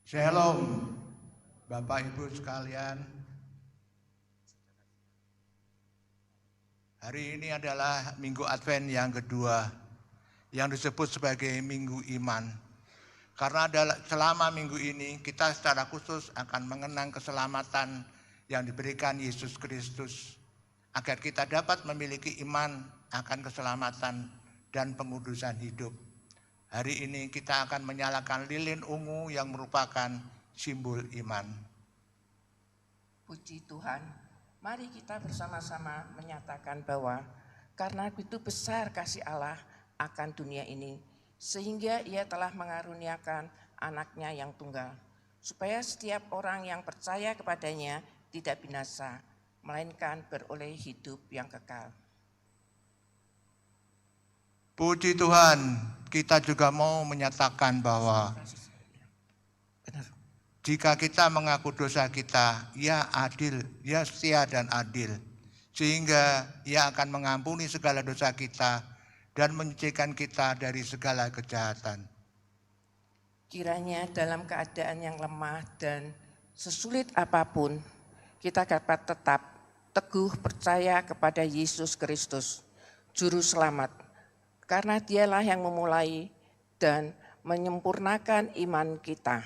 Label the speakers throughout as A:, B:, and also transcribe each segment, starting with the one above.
A: Shalom, Bapak Ibu sekalian. Hari ini adalah Minggu Advent yang kedua, yang disebut sebagai Minggu Iman. Karena selama minggu ini kita secara khusus akan mengenang keselamatan yang diberikan Yesus Kristus, agar kita dapat memiliki iman akan keselamatan dan pengudusan hidup. Hari ini kita akan menyalakan lilin ungu yang merupakan simbol iman.
B: Puji Tuhan, mari kita bersama-sama menyatakan bahwa karena begitu besar kasih Allah akan dunia ini, sehingga Ia telah mengaruniakan anaknya yang tunggal, supaya setiap orang yang percaya kepadanya tidak binasa, melainkan beroleh hidup yang kekal.
A: Puji Tuhan, kita juga mau menyatakan bahwa jika kita mengaku dosa kita, Ia adil, Ia setia dan adil, sehingga Ia akan mengampuni segala dosa kita dan menyucikan kita dari segala kejahatan.
B: Kiranya dalam keadaan yang lemah dan sesulit apapun, kita dapat tetap teguh percaya kepada Yesus Kristus, Juru Selamat, karena Dialah yang memulai dan menyempurnakan iman kita.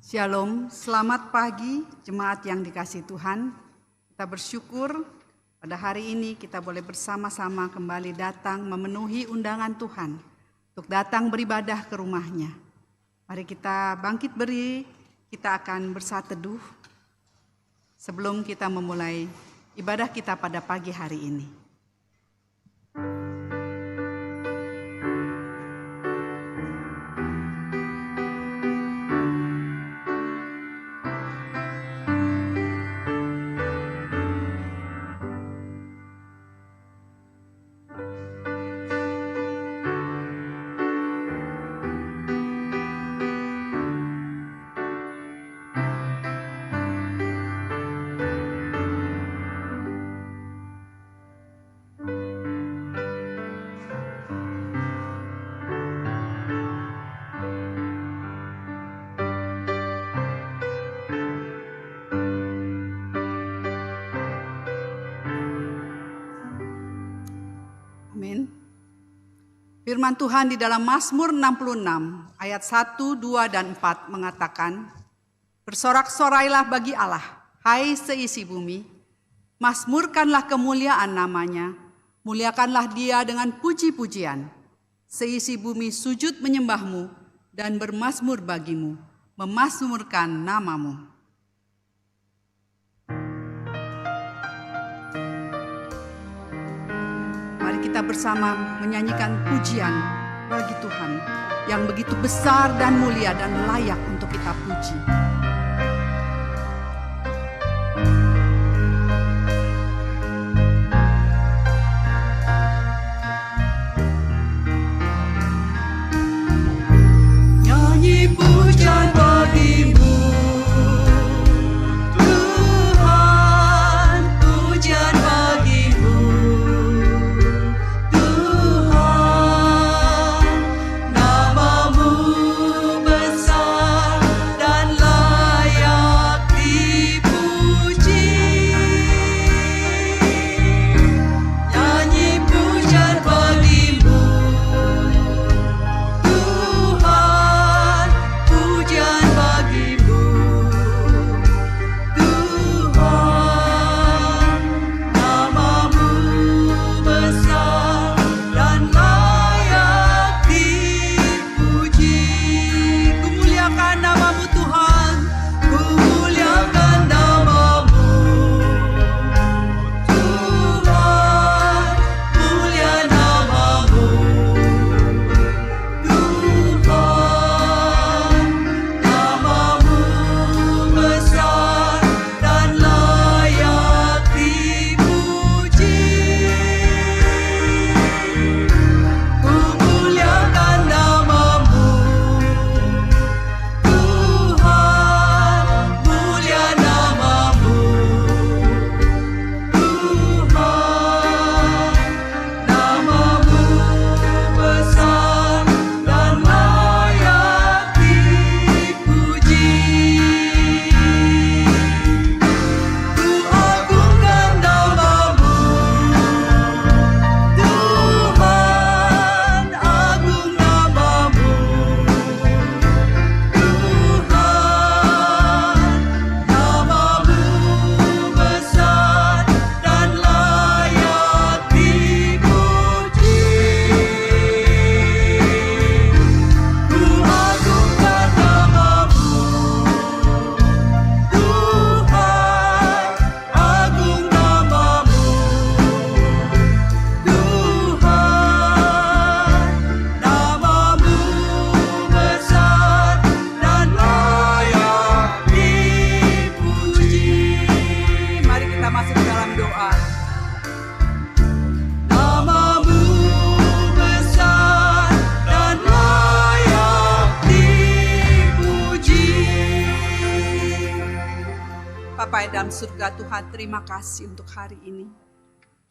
C: Shalom, selamat pagi jemaat yang dikasihi Tuhan. Kita bersyukur pada hari ini kita boleh bersama-sama kembali datang memenuhi undangan Tuhan untuk datang beribadah ke rumah-Nya. Mari kita bangkit berdiri, kita akan bersatu teduh sebelum kita memulai ibadah kita pada pagi hari ini. Firman Tuhan di dalam Mazmur 66 ayat 1, 2, dan 4 mengatakan, "Bersorak-sorailah bagi Allah, hai seisi bumi, mazmurkanlah kemuliaan namanya, muliakanlah Dia dengan puji-pujian. Seisi bumi sujud menyembahmu dan bermazmur bagimu, memazmurkan namamu." Kita bersama menyanyikan pujian bagi Tuhan yang begitu besar dan mulia dan layak untuk kita puji. Nyanyi pujian bagimu, Tuhan, pujian bagimu. Namamu besar dan layak. Bapa yang dalam surga, Tuhan, terima kasih untuk hari ini.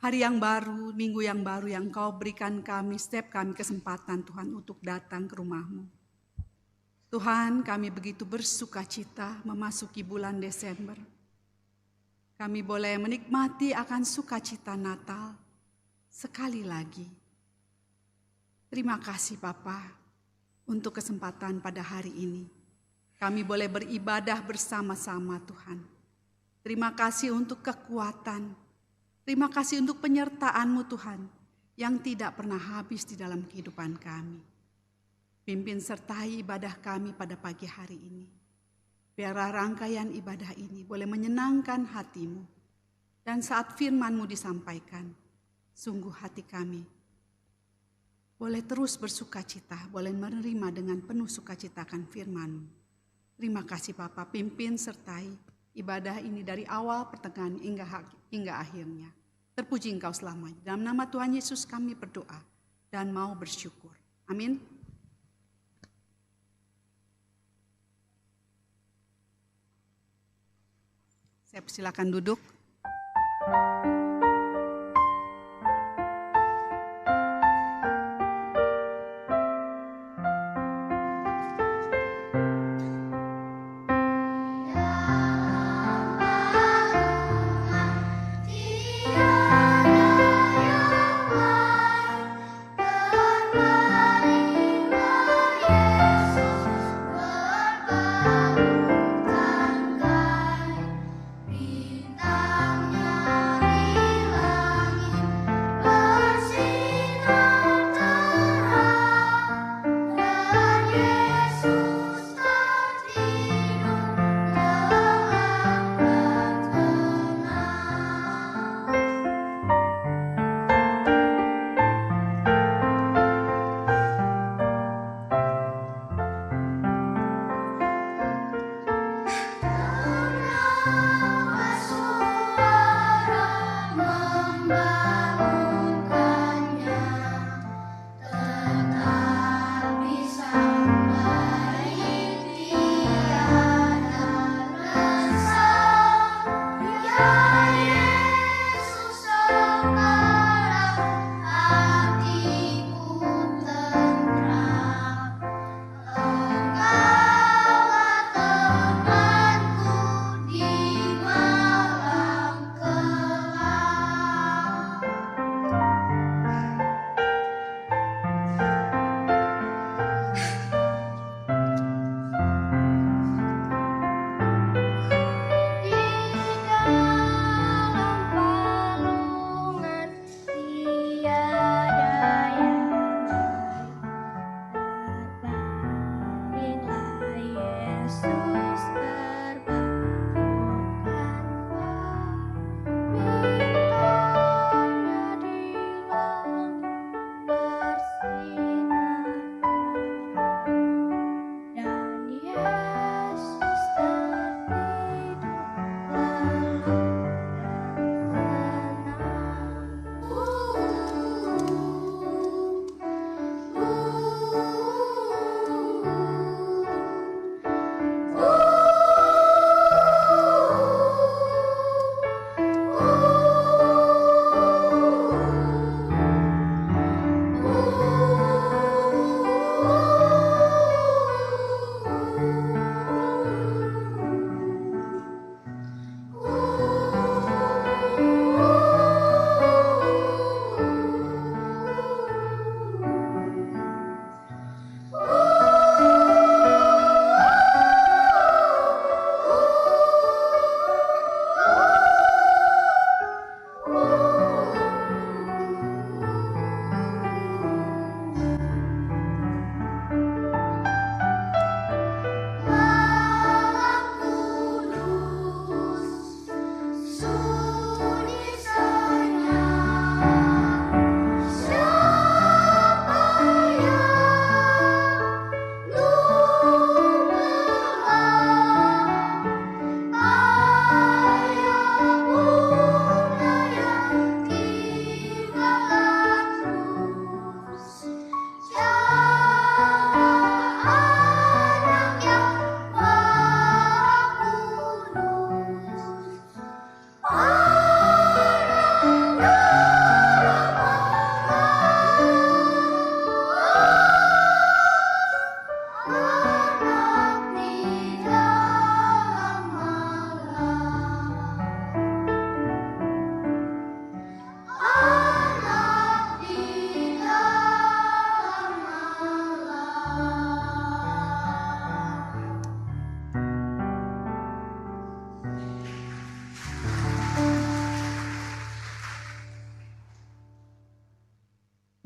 C: Hari yang baru, minggu yang baru yang Kau berikan kami, setiap kami kesempatan Tuhan untuk datang ke rumah-Mu. Tuhan, kami begitu bersuka cita memasuki bulan Desember. Kami boleh menikmati akan sukacita Natal sekali lagi. Terima kasih Bapa untuk kesempatan pada hari ini. Kami boleh beribadah bersama-sama Tuhan. Terima kasih untuk kekuatan. Terima kasih untuk penyertaan-Mu Tuhan yang tidak pernah habis di dalam kehidupan kami. Pimpin sertai ibadah kami pada pagi hari ini. Biarlah rangkaian ibadah ini boleh menyenangkan hati-Mu. Dan saat firman-Mu disampaikan, sungguh hati kami boleh terus bersuka cita, boleh menerima dengan penuh sukacita akan firman-Mu. Terima kasih Bapa, pimpin sertai ibadah ini dari awal, pertengahan hingga akhirnya. Terpuji Engkau selamanya. Dalam nama Tuhan Yesus kami berdoa dan mau bersyukur. Amin. Saya persilakan duduk.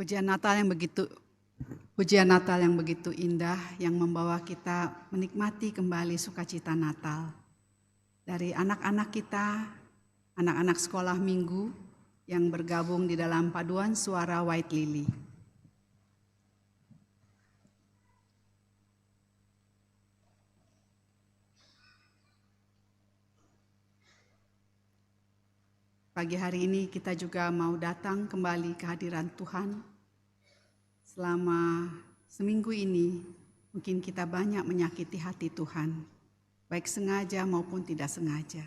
C: Pujian Natal yang begitu indah yang membawa kita menikmati kembali sukacita Natal. Dari anak-anak kita, anak-anak sekolah minggu yang bergabung di dalam paduan suara White Lily. Pagi hari ini kita juga mau datang kembali ke hadiran Tuhan. Selama seminggu ini mungkin kita banyak menyakiti hati Tuhan, baik sengaja maupun tidak sengaja.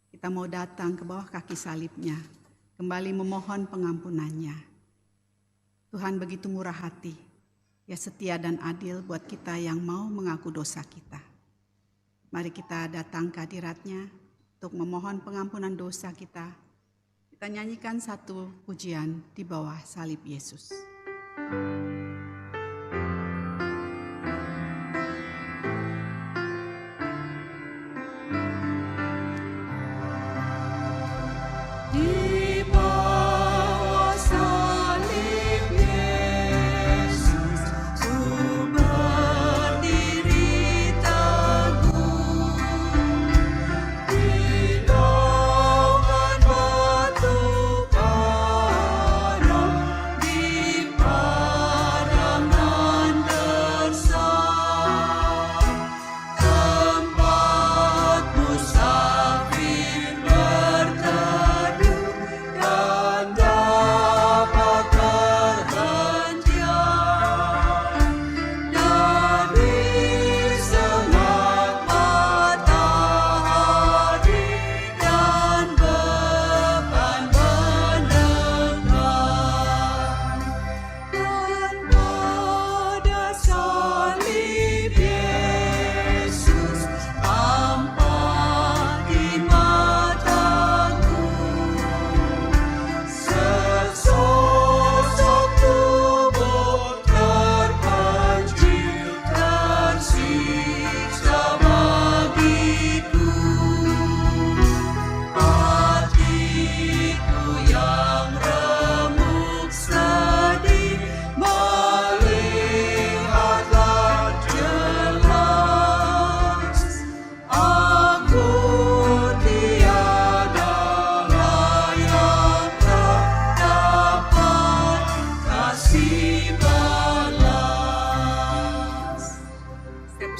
C: Kita mau datang ke bawah kaki salibnya, kembali memohon pengampunannya. Tuhan begitu murah hati, ya setia dan adil buat kita yang mau mengaku dosa kita. Mari kita datang ke hadiratnya untuk memohon pengampunan dosa kita. Kita nyanyikan satu pujian di bawah salib Yesus.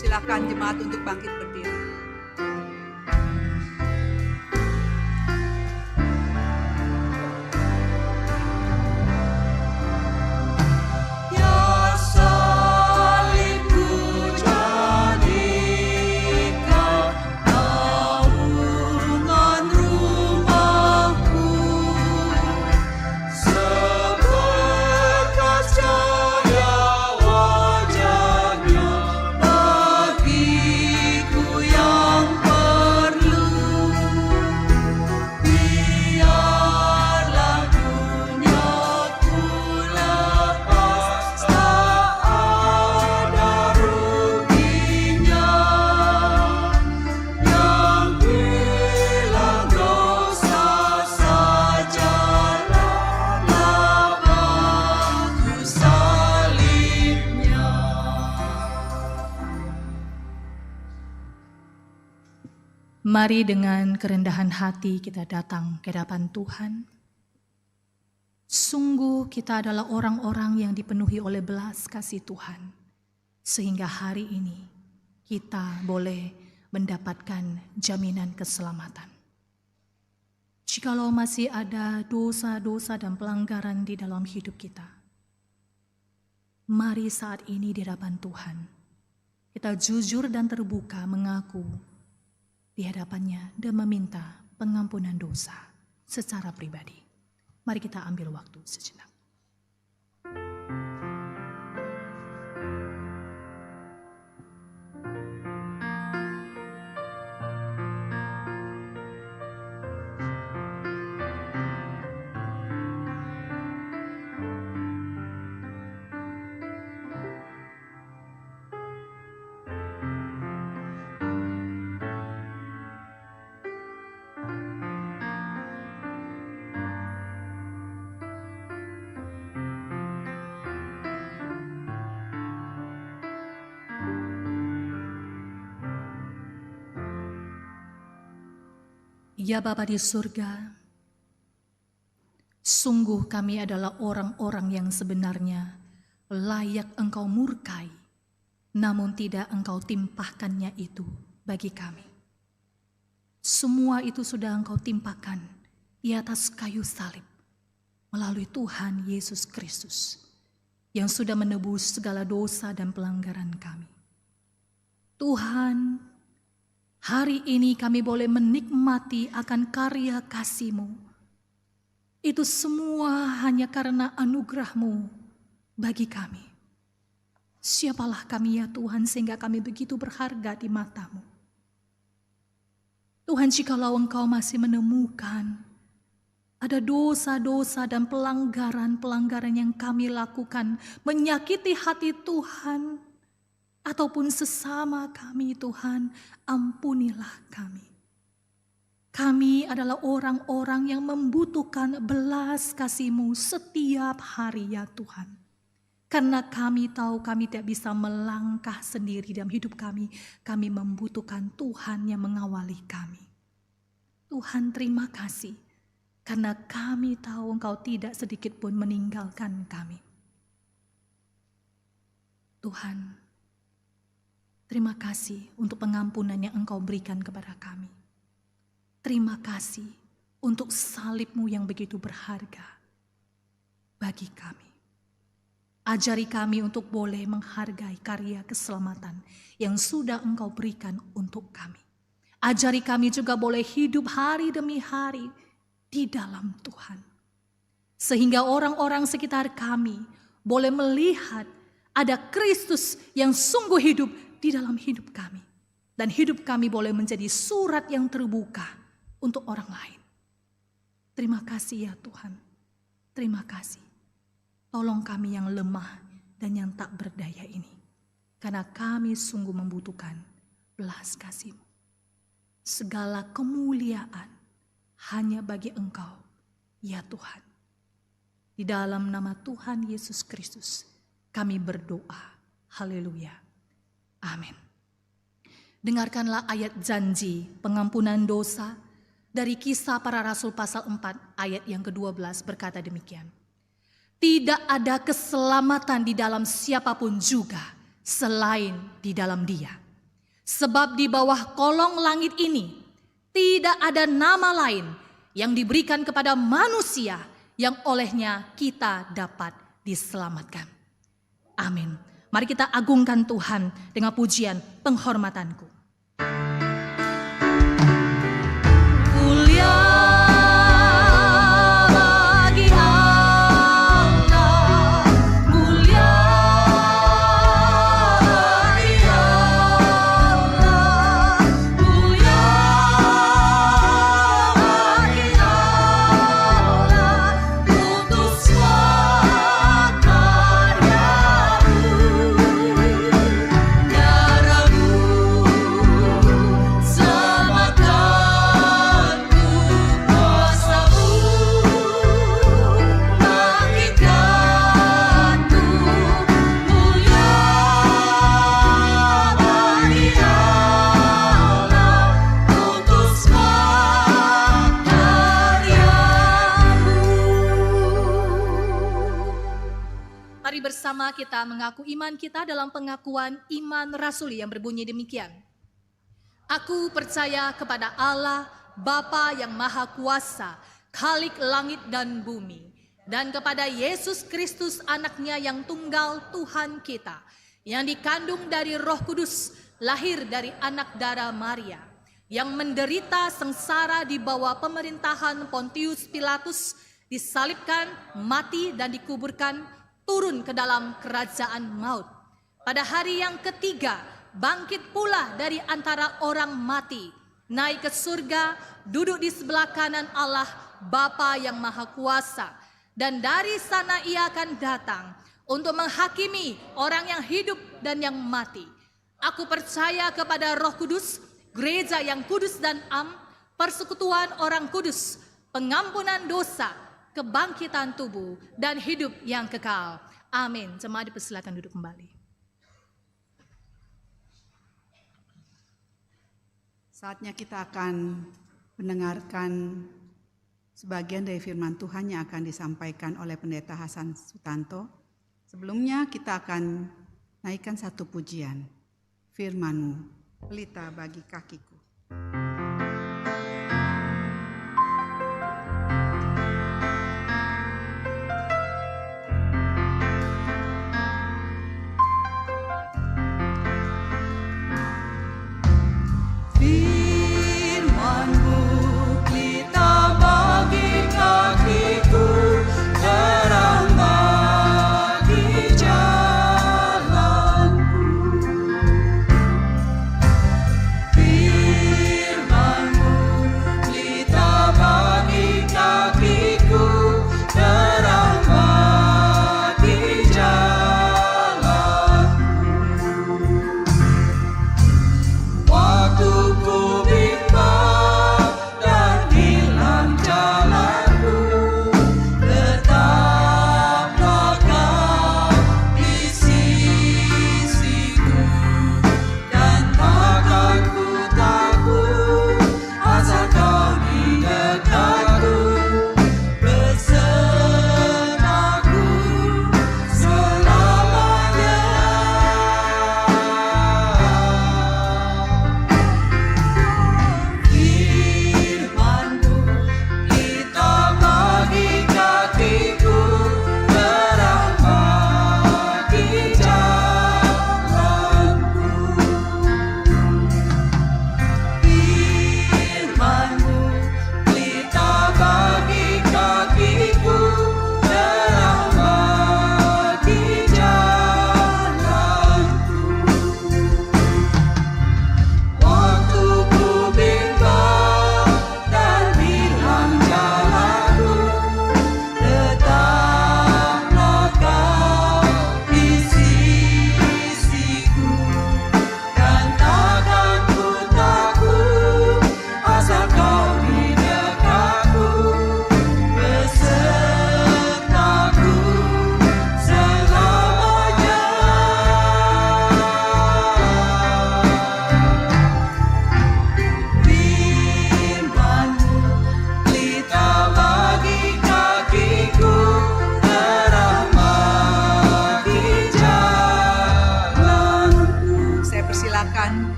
C: Silakan jemaat untuk bangkit berdiri.
D: Mari dengan kerendahan hati kita datang ke hadapan Tuhan. Sungguh kita adalah orang-orang yang dipenuhi oleh belas kasih Tuhan. Sehingga hari ini kita boleh mendapatkan jaminan keselamatan. Jikalau masih ada dosa-dosa dan pelanggaran di dalam hidup kita, mari saat ini di hadapan Tuhan, kita jujur dan terbuka mengaku di hadapannya dan meminta pengampunan dosa secara pribadi. Mari kita ambil waktu sejenak. Ya Bapa di surga, sungguh kami adalah orang-orang yang sebenarnya layak Engkau murkai, namun tidak Engkau timpahkannya itu bagi kami. Semua itu sudah Engkau timpahkan di atas kayu salib melalui Tuhan Yesus Kristus yang sudah menebus segala dosa dan pelanggaran kami. Tuhan, hari ini kami boleh menikmati akan karya kasih-Mu. Itu semua hanya karena anugerah-Mu bagi kami. Siapalah kami ya Tuhan sehingga kami begitu berharga di mata-Mu. Tuhan, jikalau Engkau masih menemukan ada dosa-dosa dan pelanggaran-pelanggaran yang kami lakukan menyakiti hati Tuhan ataupun sesama kami, Tuhan, ampunilah kami. Kami adalah orang-orang yang membutuhkan belas kasih-Mu setiap hari ya Tuhan. Karena kami tahu kami tidak bisa melangkah sendiri dalam hidup kami. Kami membutuhkan Tuhan yang mengawali kami. Tuhan, terima kasih. Karena kami tahu Engkau tidak sedikit pun meninggalkan kami. Tuhan, terima kasih untuk pengampunan yang Engkau berikan kepada kami. Terima kasih untuk salib-Mu yang begitu berharga bagi kami. Ajari kami untuk boleh menghargai karya keselamatan yang sudah Engkau berikan untuk kami. Ajari kami juga boleh hidup hari demi hari di dalam Tuhan. Sehingga orang-orang sekitar kami boleh melihat ada Kristus yang sungguh hidup di dalam hidup kami. Dan hidup kami boleh menjadi surat yang terbuka untuk orang lain. Terima kasih ya Tuhan. Terima kasih. Tolong kami yang lemah dan yang tak berdaya ini. Karena kami sungguh membutuhkan belas kasih-Mu. Segala kemuliaan hanya bagi Engkau, ya Tuhan. Di dalam nama Tuhan Yesus Kristus, kami berdoa. Haleluya. Amin. Dengarkanlah ayat janji pengampunan dosa dari Kisah Para Rasul pasal 4 ayat yang ke-12 berkata demikian. Tidak ada keselamatan di dalam siapapun juga selain di dalam Dia. Sebab di bawah kolong langit ini tidak ada nama lain yang diberikan kepada manusia yang olehnya kita dapat diselamatkan. Amin. Mari kita agungkan Tuhan dengan pujian penghormatanku. Bersama kita mengaku iman kita dalam pengakuan iman rasuli yang berbunyi demikian. Aku percaya kepada Allah, Bapa yang Maha Kuasa, Khalik langit dan bumi, dan kepada Yesus Kristus anaknya yang tunggal Tuhan kita, yang dikandung dari Roh Kudus, lahir dari anak darah Maria, yang menderita sengsara di bawah pemerintahan Pontius Pilatus, disalibkan, mati dan dikuburkan, turun ke dalam kerajaan maut. Pada hari yang ketiga, bangkit pula dari antara orang mati, naik ke surga, duduk di sebelah kanan Allah, Bapa yang Maha Kuasa. Dan dari sana Ia akan datang untuk menghakimi orang yang hidup dan yang mati. Aku percaya kepada Roh Kudus, gereja yang kudus dan am, persekutuan orang kudus, pengampunan dosa, kebangkitan tubuh, dan hidup yang kekal. Amin. Jemaat dipersilakan duduk kembali.
C: Saatnya kita akan mendengarkan sebagian dari firman Tuhan yang akan disampaikan oleh Pendeta Hasan Sutanto. Sebelumnya kita akan naikkan satu pujian. Firman-Mu, pelita bagi kakiku.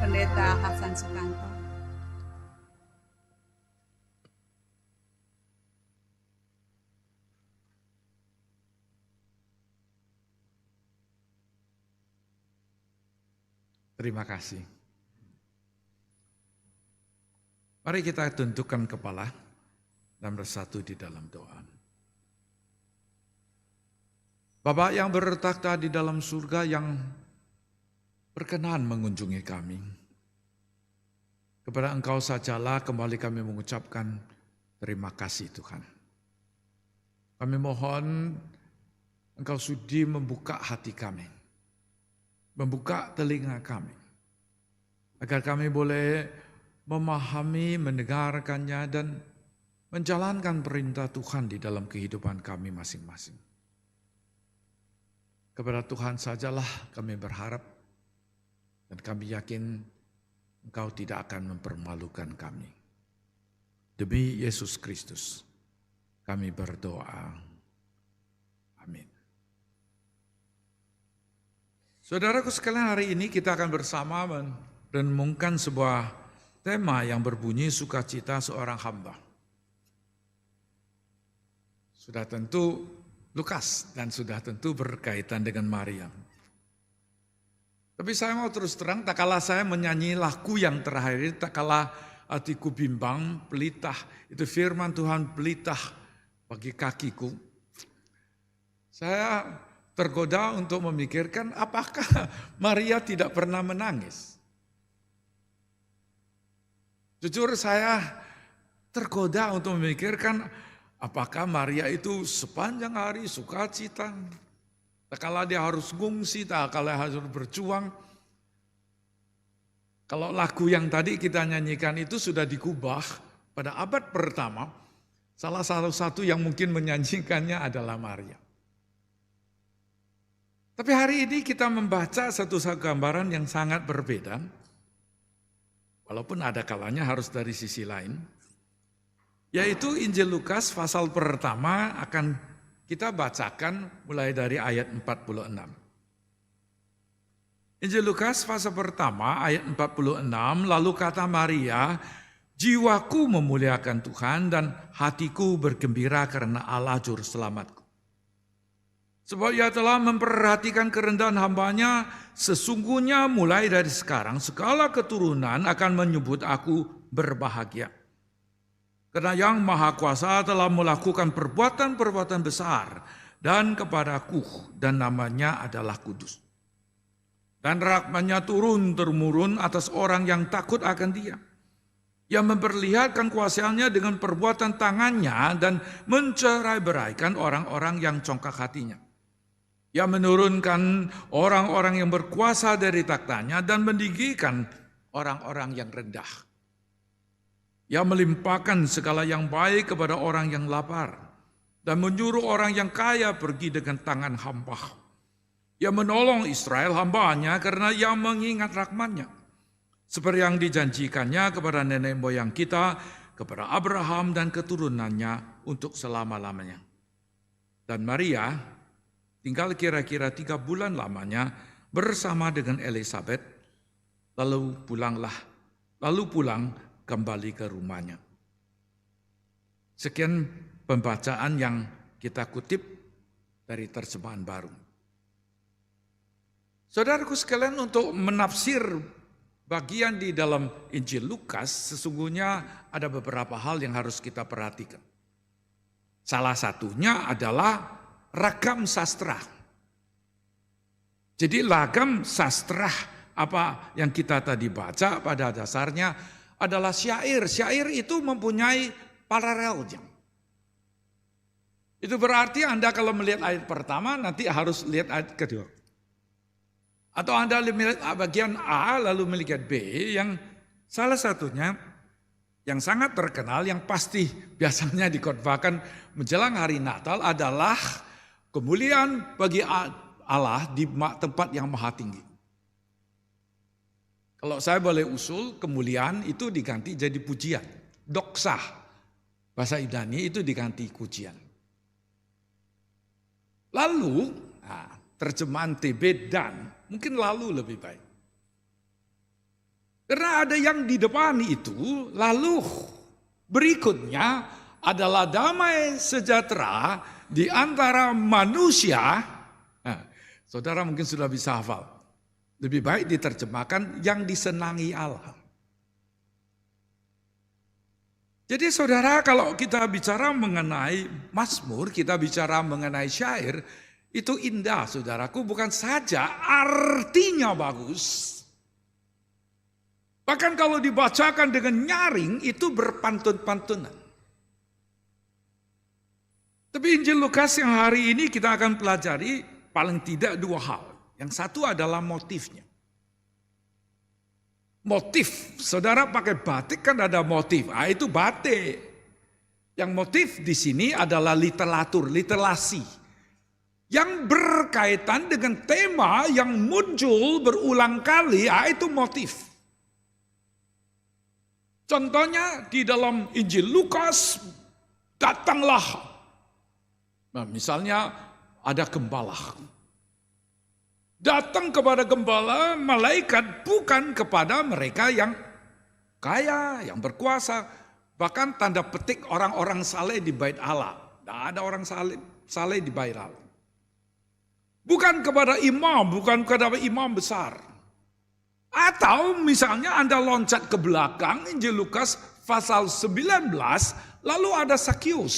C: Pendeta Hasan Sutanto.
E: Terima kasih. Mari kita tundukkan kepala dan bersatu di dalam doa. Bapa yang bertakhta di dalam surga yang berkenan mengunjungi kami. Kepada Engkau sajalah kembali kami mengucapkan terima kasih Tuhan. Kami mohon Engkau sudi membuka hati kami, membuka telinga kami, agar kami boleh memahami, mendengarkannya dan menjalankan perintah Tuhan di dalam kehidupan kami masing-masing. Kepada Tuhan sajalah kami berharap dan kami yakin Engkau tidak akan mempermalukan kami. Demi Yesus Kristus kami berdoa. Amin. Saudaraku sekalian, hari ini kita akan bersama merenungkan sebuah tema yang berbunyi sukacita seorang hamba. Sudah tentu Lukas dan sudah tentu berkaitan dengan Maria. Tapi saya mau terus terang, tak kala saya menyanyi lagu yang terakhir ini, tak kala hatiku bimbang, pelita, itu firman Tuhan pelita bagi kakiku. Saya tergoda untuk memikirkan apakah Maria tidak pernah menangis. Jujur saya tergoda untuk memikirkan apakah Maria itu sepanjang hari sukacita. Tak kala dia harus ngungsi, tak kala harus berjuang. Kalau lagu yang tadi kita nyanyikan itu sudah dikubah pada abad pertama, salah satu yang mungkin menyanyikannya adalah Maria. Tapi hari ini kita membaca satu gambaran yang sangat berbeda, walaupun ada kalanya harus dari sisi lain. Yaitu Injil Lukas pasal pertama akan kita bacakan mulai dari ayat 46. Injil Lukas pasal pertama ayat 46, lalu kata Maria, jiwaku memuliakan Tuhan dan hatiku bergembira karena Allah juru selamatku. Sebab ia telah memperhatikan kerendahan hambanya, sesungguhnya mulai dari sekarang segala keturunan akan menyebut aku berbahagia. Karena yang Maha Kuasa telah melakukan perbuatan-perbuatan besar dan kepadaku, dan namanya adalah kudus. Dan rahmat-Nya turun-temurun atas orang yang takut akan Dia. Yang memperlihatkan kuasanya dengan perbuatan tangannya dan mencerai-beraikan orang-orang yang congkak hatinya. Yang menurunkan orang-orang yang berkuasa dari taktanya dan meninggikan orang-orang yang rendah. Yang melimpahkan segala yang baik kepada orang yang lapar dan menyuruh orang yang kaya pergi dengan tangan hampa. Yang menolong Israel hambanya karena Ia mengingat rahmat-Nya. Seperti yang dijanjikannya kepada nenek moyang kita, kepada Abraham dan keturunannya untuk selama-lamanya. Dan Maria tinggal kira-kira 3 bulan lamanya bersama dengan Elisabet, lalu pulang kembali ke rumahnya. Sekian pembacaan yang kita kutip dari terjemahan baru. Saudaraku sekalian, untuk menafsir bagian di dalam Injil Lukas, sesungguhnya ada beberapa hal yang harus kita perhatikan. Salah satunya adalah ragam sastra. Jadi ragam sastra apa yang kita tadi baca pada dasarnya adalah syair. Syair itu mempunyai paralelnya. Itu berarti Anda kalau melihat ayat pertama nanti harus lihat ayat kedua. Atau Anda melihat bagian A lalu melihat B, yang salah satunya yang sangat terkenal yang pasti biasanya dikhotbahkan menjelang hari Natal adalah kemuliaan bagi Allah di tempat yang maha tinggi. Kalau saya boleh usul, kemuliaan itu diganti jadi pujian. Doksa, bahasa Ibrani itu diganti pujian. Lalu, terjemahan TB dan, mungkin lalu lebih baik. Karena ada yang di depan itu, lalu berikutnya adalah damai sejahtera di antara manusia. Nah, saudara mungkin sudah bisa hafal. Lebih baik diterjemahkan yang disenangi Allah. Jadi saudara, kalau kita bicara mengenai Mazmur, kita bicara mengenai syair, itu indah saudaraku, bukan saja artinya bagus. Bahkan kalau dibacakan dengan nyaring itu berpantun-pantunan. Tapi Injil Lukas yang hari ini kita akan pelajari paling tidak 2 hal. Yang satu adalah motifnya. Motif, saudara pakai batik kan ada motif. Itu batik. Yang motif di sini adalah literatur, literasi. Yang berkaitan dengan tema yang muncul berulang kali, itu motif. Contohnya di dalam Injil Lukas, datanglah. Nah, misalnya ada gembala. Datang kepada gembala, malaikat bukan kepada mereka yang kaya, yang berkuasa. Bahkan tanda petik orang-orang saleh di bait Allah. Tidak ada orang saleh di bait Allah. Bukan kepada imam, bukan kepada imam besar. Atau misalnya Anda loncat ke belakang, Injil Lukas pasal 19, lalu ada Sakius.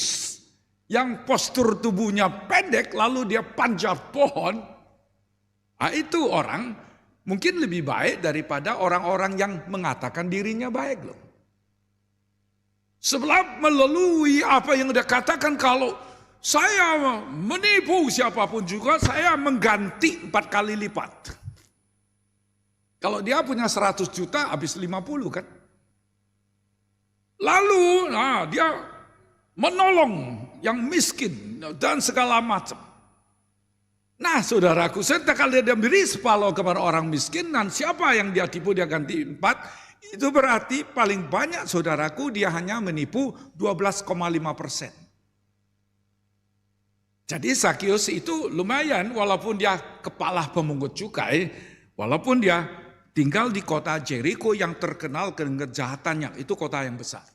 E: Yang postur tubuhnya pendek, lalu dia panjat pohon. Itu orang mungkin lebih baik daripada orang-orang yang mengatakan dirinya baik loh. Sebab melalui apa yang dia katakan, kalau saya menipu siapapun juga, saya mengganti 4 kali lipat. Kalau dia punya 100 juta, habis 50 kan. Lalu dia menolong yang miskin dan segala macam. Nah saudaraku, setelah dia beri separuh kepada orang miskin, dan siapa yang dia tipu dia ganti 4, itu berarti paling banyak saudaraku dia hanya menipu 12,5%. Jadi Zakius itu lumayan walaupun dia kepala pemungut cukai, walaupun dia tinggal di kota Jericho yang terkenal dengan kejahatannya, itu kota yang besar.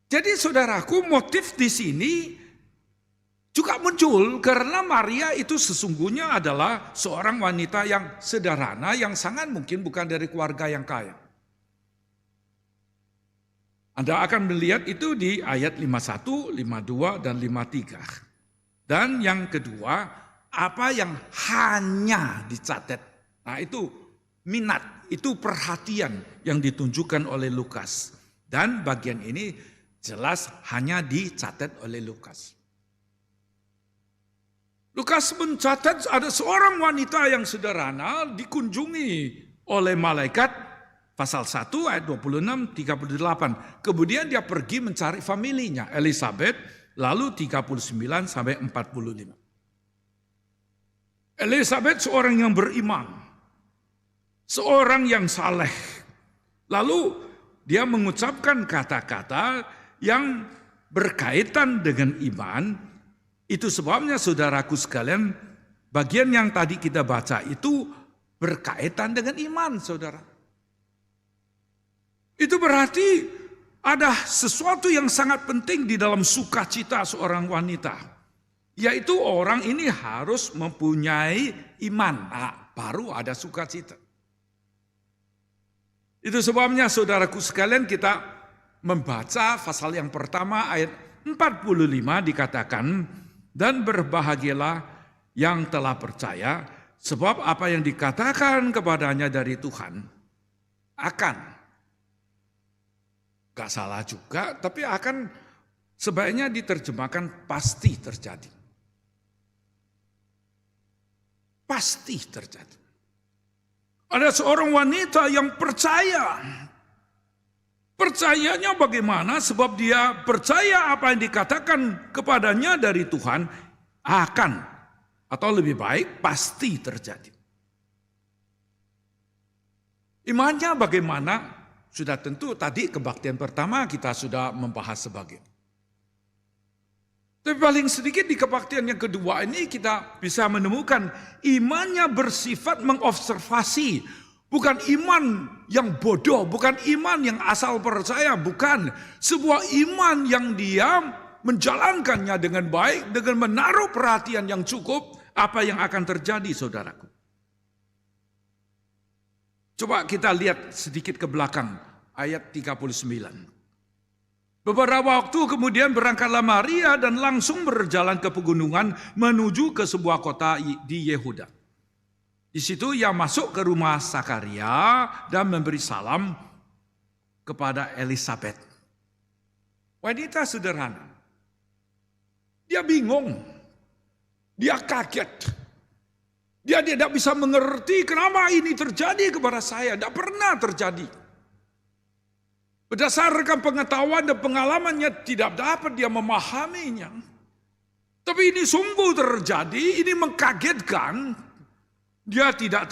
E: Jadi saudaraku, motif di sini juga muncul karena Maria itu sesungguhnya adalah seorang wanita yang sederhana, yang sangat mungkin bukan dari keluarga yang kaya. Anda akan melihat itu di ayat 51, 52, dan 53. Dan yang kedua, apa yang hanya dicatat. Nah itu minat, itu perhatian yang ditunjukkan oleh Lukas. Dan bagian ini jelas hanya dicatat oleh Lukas. Lukas mencatat ada seorang wanita yang sederhana dikunjungi oleh malaikat, pasal 1 ayat 26, 38. Kemudian dia pergi mencari familinya, Elizabeth, lalu 39 sampai 45. Elizabeth seorang yang beriman, seorang yang saleh. Lalu dia mengucapkan kata-kata yang berkaitan dengan iman. Itu sebabnya saudaraku sekalian, bagian yang tadi kita baca itu berkaitan dengan iman, saudara. Itu berarti ada sesuatu yang sangat penting di dalam sukacita seorang wanita. Yaitu orang ini harus mempunyai iman, baru ada sukacita. Itu sebabnya saudaraku sekalian kita membaca pasal yang pertama ayat 45 dikatakan, dan berbahagialah yang telah percaya, sebab apa yang dikatakan kepadanya dari Tuhan akan. Gak salah juga, tapi akan sebaiknya diterjemahkan pasti terjadi. Pasti terjadi. Ada seorang wanita yang percaya. Percayanya bagaimana? Sebab dia percaya apa yang dikatakan kepadanya dari Tuhan akan, atau lebih baik pasti terjadi. Imannya bagaimana? Sudah tentu tadi kebaktian pertama kita sudah membahas sebagian. Tapi paling sedikit di kebaktian yang kedua ini kita bisa menemukan imannya bersifat mengobservasi. Bukan iman yang bodoh, bukan iman yang asal percaya, bukan. Sebuah iman yang dia menjalankannya dengan baik, dengan menaruh perhatian yang cukup, apa yang akan terjadi saudaraku. Coba kita lihat sedikit ke belakang, ayat 39. Beberapa waktu kemudian berangkatlah Maria dan langsung berjalan ke pegunungan menuju ke sebuah kota di Yehuda. Di situ ia masuk ke rumah Zakaria dan memberi salam kepada Elizabeth. Wanita sederhana. Dia bingung. Dia kaget. Dia tidak bisa mengerti kenapa ini terjadi kepada saya. Tidak pernah terjadi. Berdasarkan pengetahuan dan pengalamannya tidak dapat dia memahaminya. Tapi ini sungguh terjadi, ini mengkagetkan. Dia tidak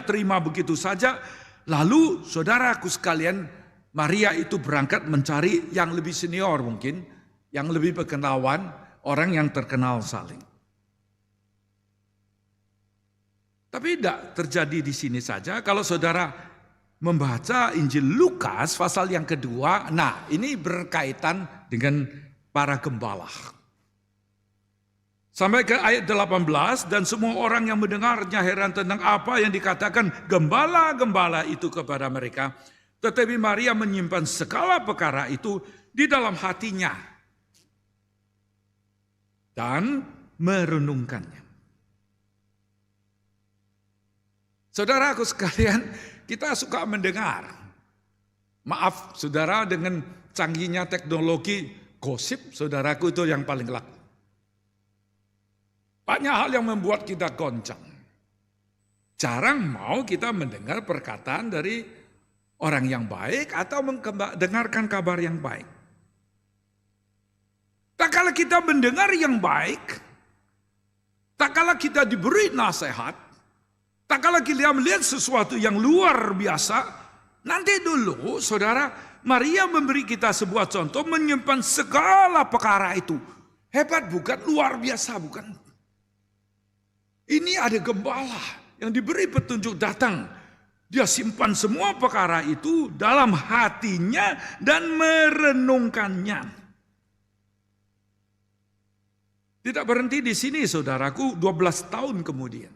E: terima begitu saja. Lalu saudaraku sekalian, Maria itu berangkat mencari yang lebih senior mungkin, yang lebih berkenalan, orang yang terkenal saling. Tapi tidak terjadi di sini saja. Kalau saudara membaca Injil Lukas pasal yang kedua, nah ini berkaitan dengan para gembala. Sampai ke ayat 18, dan semua orang yang mendengarnya heran tentang apa yang dikatakan gembala-gembala itu kepada mereka. Tetapi Maria menyimpan segala perkara itu di dalam hatinya dan merenungkannya. Saudaraku sekalian, kita suka mendengar. Maaf saudara, dengan canggihnya teknologi, gosip saudaraku itu yang paling laku. Banyak hal yang membuat kita goncang. Jarang mau kita mendengar perkataan dari orang yang baik atau mendengarkan kabar yang baik. Tak kala kita mendengar yang baik, Tak kala kita diberi nasihat, tak kala kita melihat sesuatu yang luar biasa, nanti dulu saudara, Maria memberi kita sebuah contoh menyimpan segala perkara itu. Hebat bukan? Luar biasa bukan? Ini ada gembala yang diberi petunjuk datang. Dia simpan semua perkara itu dalam hatinya dan merenungkannya. Tidak berhenti di sini saudaraku, 12 tahun kemudian.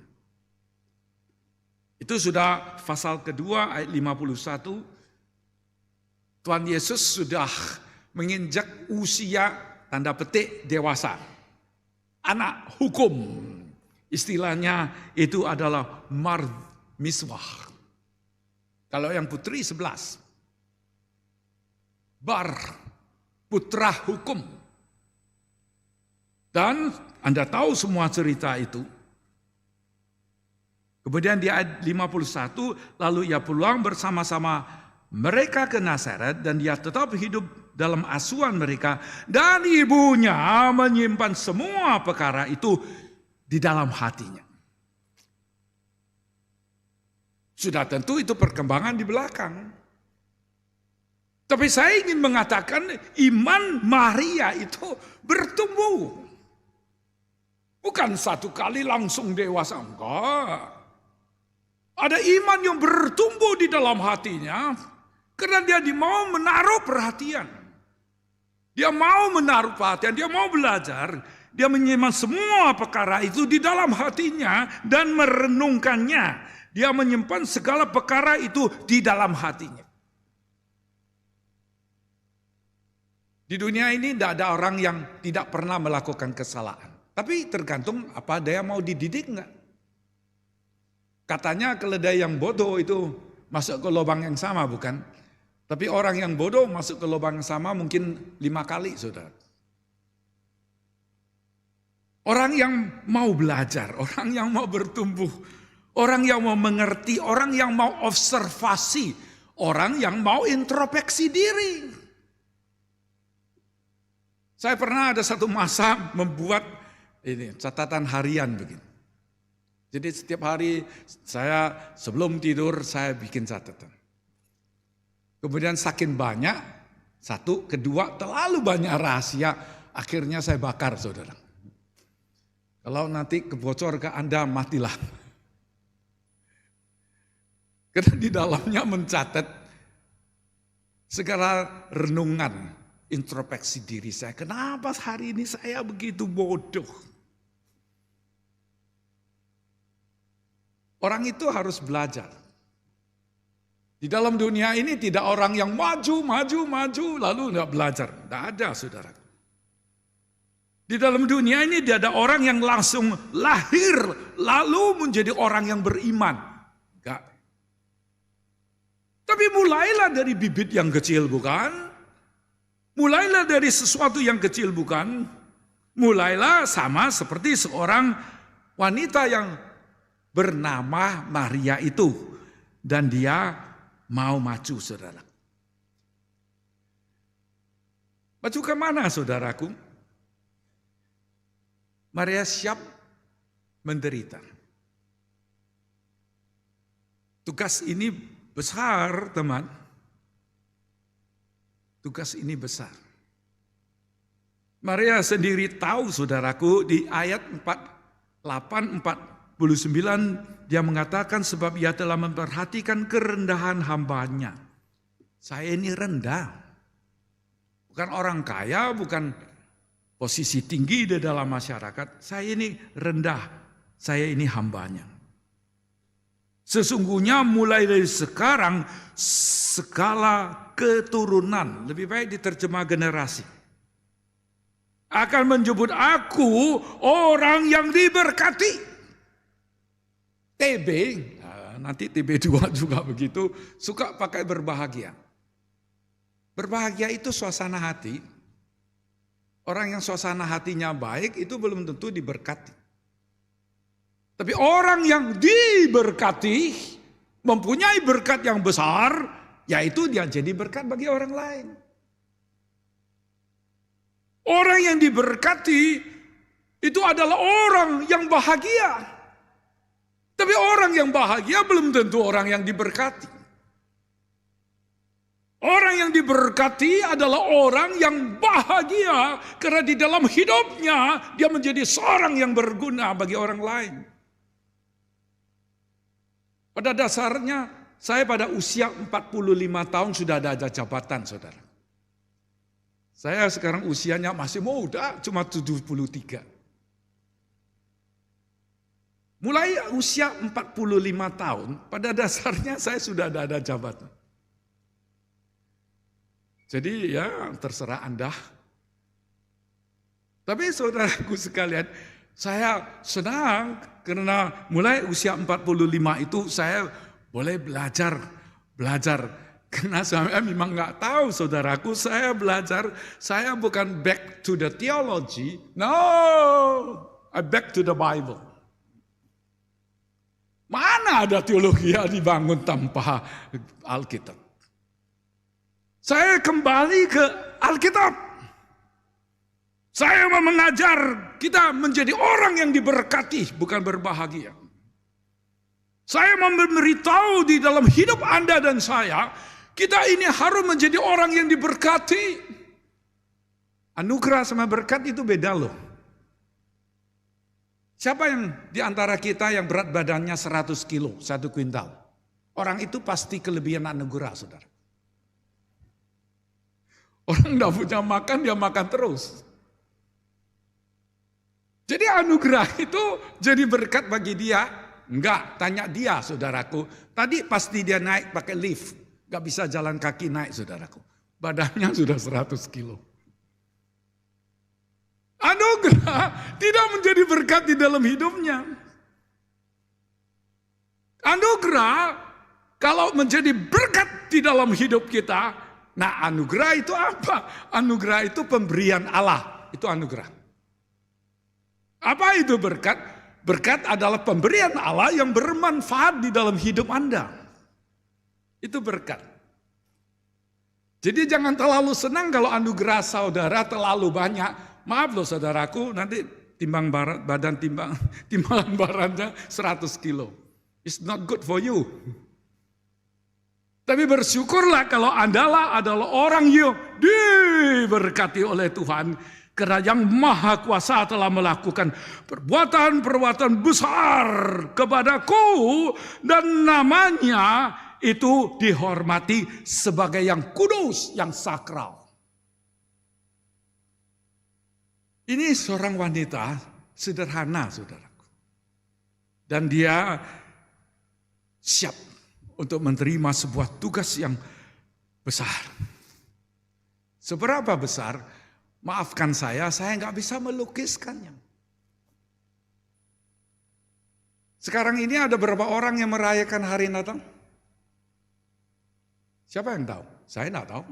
E: Itu sudah pasal kedua ayat 51. Tuhan Yesus sudah menginjak usia tanda petik dewasa. Anak hukum. Istilahnya itu adalah miswah. Kalau yang putri 11. Bar, putra hukum. Dan Anda tahu semua cerita itu. Kemudian di ayat 51, lalu ia pulang bersama-sama mereka ke Nazaret dan dia tetap hidup dalam asuhan mereka. Dan ibunya menyimpan semua perkara itu di dalam hatinya. Sudah tentu itu perkembangan di belakang. Tapi saya ingin mengatakan iman Maria itu bertumbuh. Bukan satu kali langsung dewasa, enggak. Ada iman yang bertumbuh di dalam hatinya karena dia mau menaruh perhatian. Dia mau menaruh perhatian, dia mau belajar. Dia menyimpan semua perkara itu di dalam hatinya dan merenungkannya. Dia menyimpan segala perkara itu di dalam hatinya. Di dunia ini tidak ada orang yang tidak pernah melakukan kesalahan. Tapi tergantung apa dia mau dididik enggak. Katanya keledai yang bodoh itu masuk ke lubang yang sama bukan? Tapi orang yang bodoh masuk ke lubang yang sama mungkin 5 kali saudara. Orang yang mau belajar, orang yang mau bertumbuh, orang yang mau mengerti, orang yang mau observasi, orang yang mau introspeksi diri. Saya pernah ada satu masa membuat catatan harian begini. Jadi setiap hari saya sebelum tidur saya bikin catatan. Kemudian saking banyak, satu, kedua terlalu banyak rahasia, akhirnya saya bakar saudara. Kalau nanti kebocor ke Anda matilah. Karena di dalamnya mencatat segala renungan, introspeksi diri saya. Kenapa hari ini saya begitu bodoh? Orang itu harus belajar. Di dalam dunia ini tidak orang yang maju lalu tidak belajar. Tidak ada saudara. Di dalam dunia ini tidak ada orang yang langsung lahir lalu menjadi orang yang beriman. Enggak. Tapi mulailah dari bibit yang kecil bukan? Mulailah dari sesuatu yang kecil bukan? Mulailah sama seperti seorang wanita yang bernama Maria itu. Dan dia mau maju saudara. Maju ke mana saudaraku? Maria siap menderita. Tugas ini besar teman. Tugas ini besar. Maria sendiri tahu saudaraku di ayat 49 dia mengatakan sebab ia telah memperhatikan kerendahan hambanya. Saya ini rendah. Bukan orang kaya, bukan posisi tinggi di dalam masyarakat. Saya ini rendah. Saya ini hambanya. Sesungguhnya mulai dari sekarang segala keturunan, lebih baik diterjemah generasi, akan menyebut aku orang yang diberkati. TB, nanti TB2 juga begitu, suka pakai berbahagia. Berbahagia itu suasana hati. Orang yang suasana hatinya baik itu belum tentu diberkati. Tapi orang yang diberkati, mempunyai berkat yang besar, yaitu dia jadi berkat bagi orang lain. Orang yang diberkati itu adalah orang yang bahagia. Tapi orang yang bahagia belum tentu orang yang diberkati. Orang yang diberkati adalah orang yang bahagia karena di dalam hidupnya dia menjadi seorang yang berguna bagi orang lain. Pada dasarnya saya pada usia 45 tahun sudah ada jabatan, saudara. Saya sekarang usianya masih muda, cuma 73. Mulai usia 45 tahun, pada dasarnya saya sudah ada jabatan. Jadi ya terserah Anda. Tapi saudaraku sekalian, saya senang karena mulai usia 45 itu saya boleh belajar. Karena saya memang nggak tahu saudaraku, saya belajar, saya bukan back to the theology, no, I back to the Bible. Mana ada teologi yang dibangun tanpa Alkitab? Saya kembali ke Alkitab. Saya mau mengajar kita menjadi orang yang diberkati, bukan berbahagia. Saya mau memberitahu di dalam hidup Anda dan saya, kita ini harus menjadi orang yang diberkati. Anugerah sama berkat itu beda loh. Siapa yang di antara kita yang berat badannya 100 kilo, 1 kuintal? Orang itu pasti kelebihan anugerah, saudara. Orang tidak punya makan, dia makan terus. Jadi anugerah itu jadi berkat bagi dia. Enggak, tanya dia, saudaraku. Tadi pasti dia naik pakai lift. Enggak bisa jalan kaki naik, saudaraku. Badannya sudah 100 kilo. Anugerah tidak menjadi berkat di dalam hidupnya. Anugerah kalau menjadi berkat di dalam hidup kita, nah anugerah itu apa? Anugerah itu pemberian Allah, itu anugerah. Apa itu berkat? Berkat adalah pemberian Allah yang bermanfaat di dalam hidup Anda. Itu berkat. Jadi jangan terlalu senang kalau anugerah saudara terlalu banyak. Maaf loh saudaraku, nanti timbangan badannya 100 kilo. It's not good for you. Tapi bersyukurlah kalau Anda adalah orang yang diberkati oleh Tuhan. Karena yang Maha Kuasa telah melakukan perbuatan-perbuatan besar kepadaku. Dan namanya itu dihormati sebagai yang kudus, yang sakral. Ini seorang wanita sederhana, saudaraku. Dan dia siap untuk menerima sebuah tugas yang besar. Seberapa besar? Maafkan saya nggak bisa melukiskannya. Sekarang ini ada berapa orang yang merayakan hari Natal? Siapa yang tahu? Saya nggak tahu.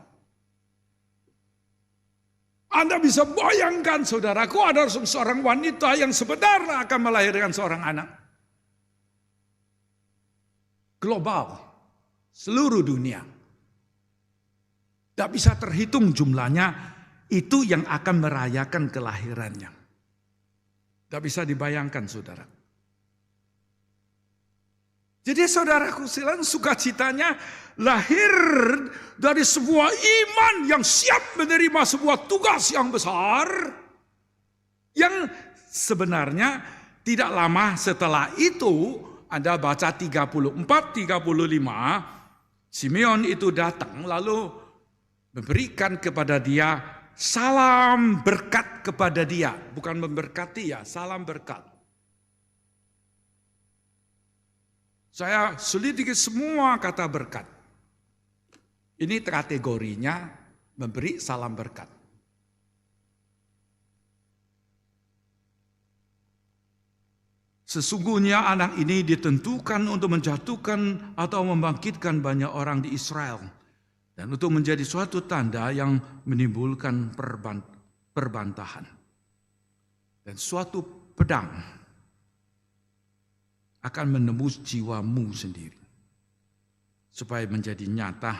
E: Anda bisa bayangkan saudaraku, ada seorang wanita yang sebentar akan melahirkan seorang anak. Global, seluruh dunia. Tidak bisa terhitung jumlahnya, itu yang akan merayakan kelahirannya. Tidak bisa dibayangkan saudara. Jadi saudaraku sekalian, sukacitanya lahir dari sebuah iman yang siap menerima sebuah tugas yang besar. Yang sebenarnya tidak lama setelah itu, Anda baca 34-35, Simeon itu datang lalu memberikan kepada dia salam berkat kepada dia. Bukan memberkati ya, salam berkat. Saya selidiki semua kata berkat. Ini kategorinya memberi salam berkat. Sesungguhnya anak ini ditentukan untuk menjatuhkan atau membangkitkan banyak orang di Israel. Dan untuk menjadi suatu tanda yang menimbulkan perbantahan. Dan suatu pedang akan menembus jiwamu sendiri. Supaya menjadi nyata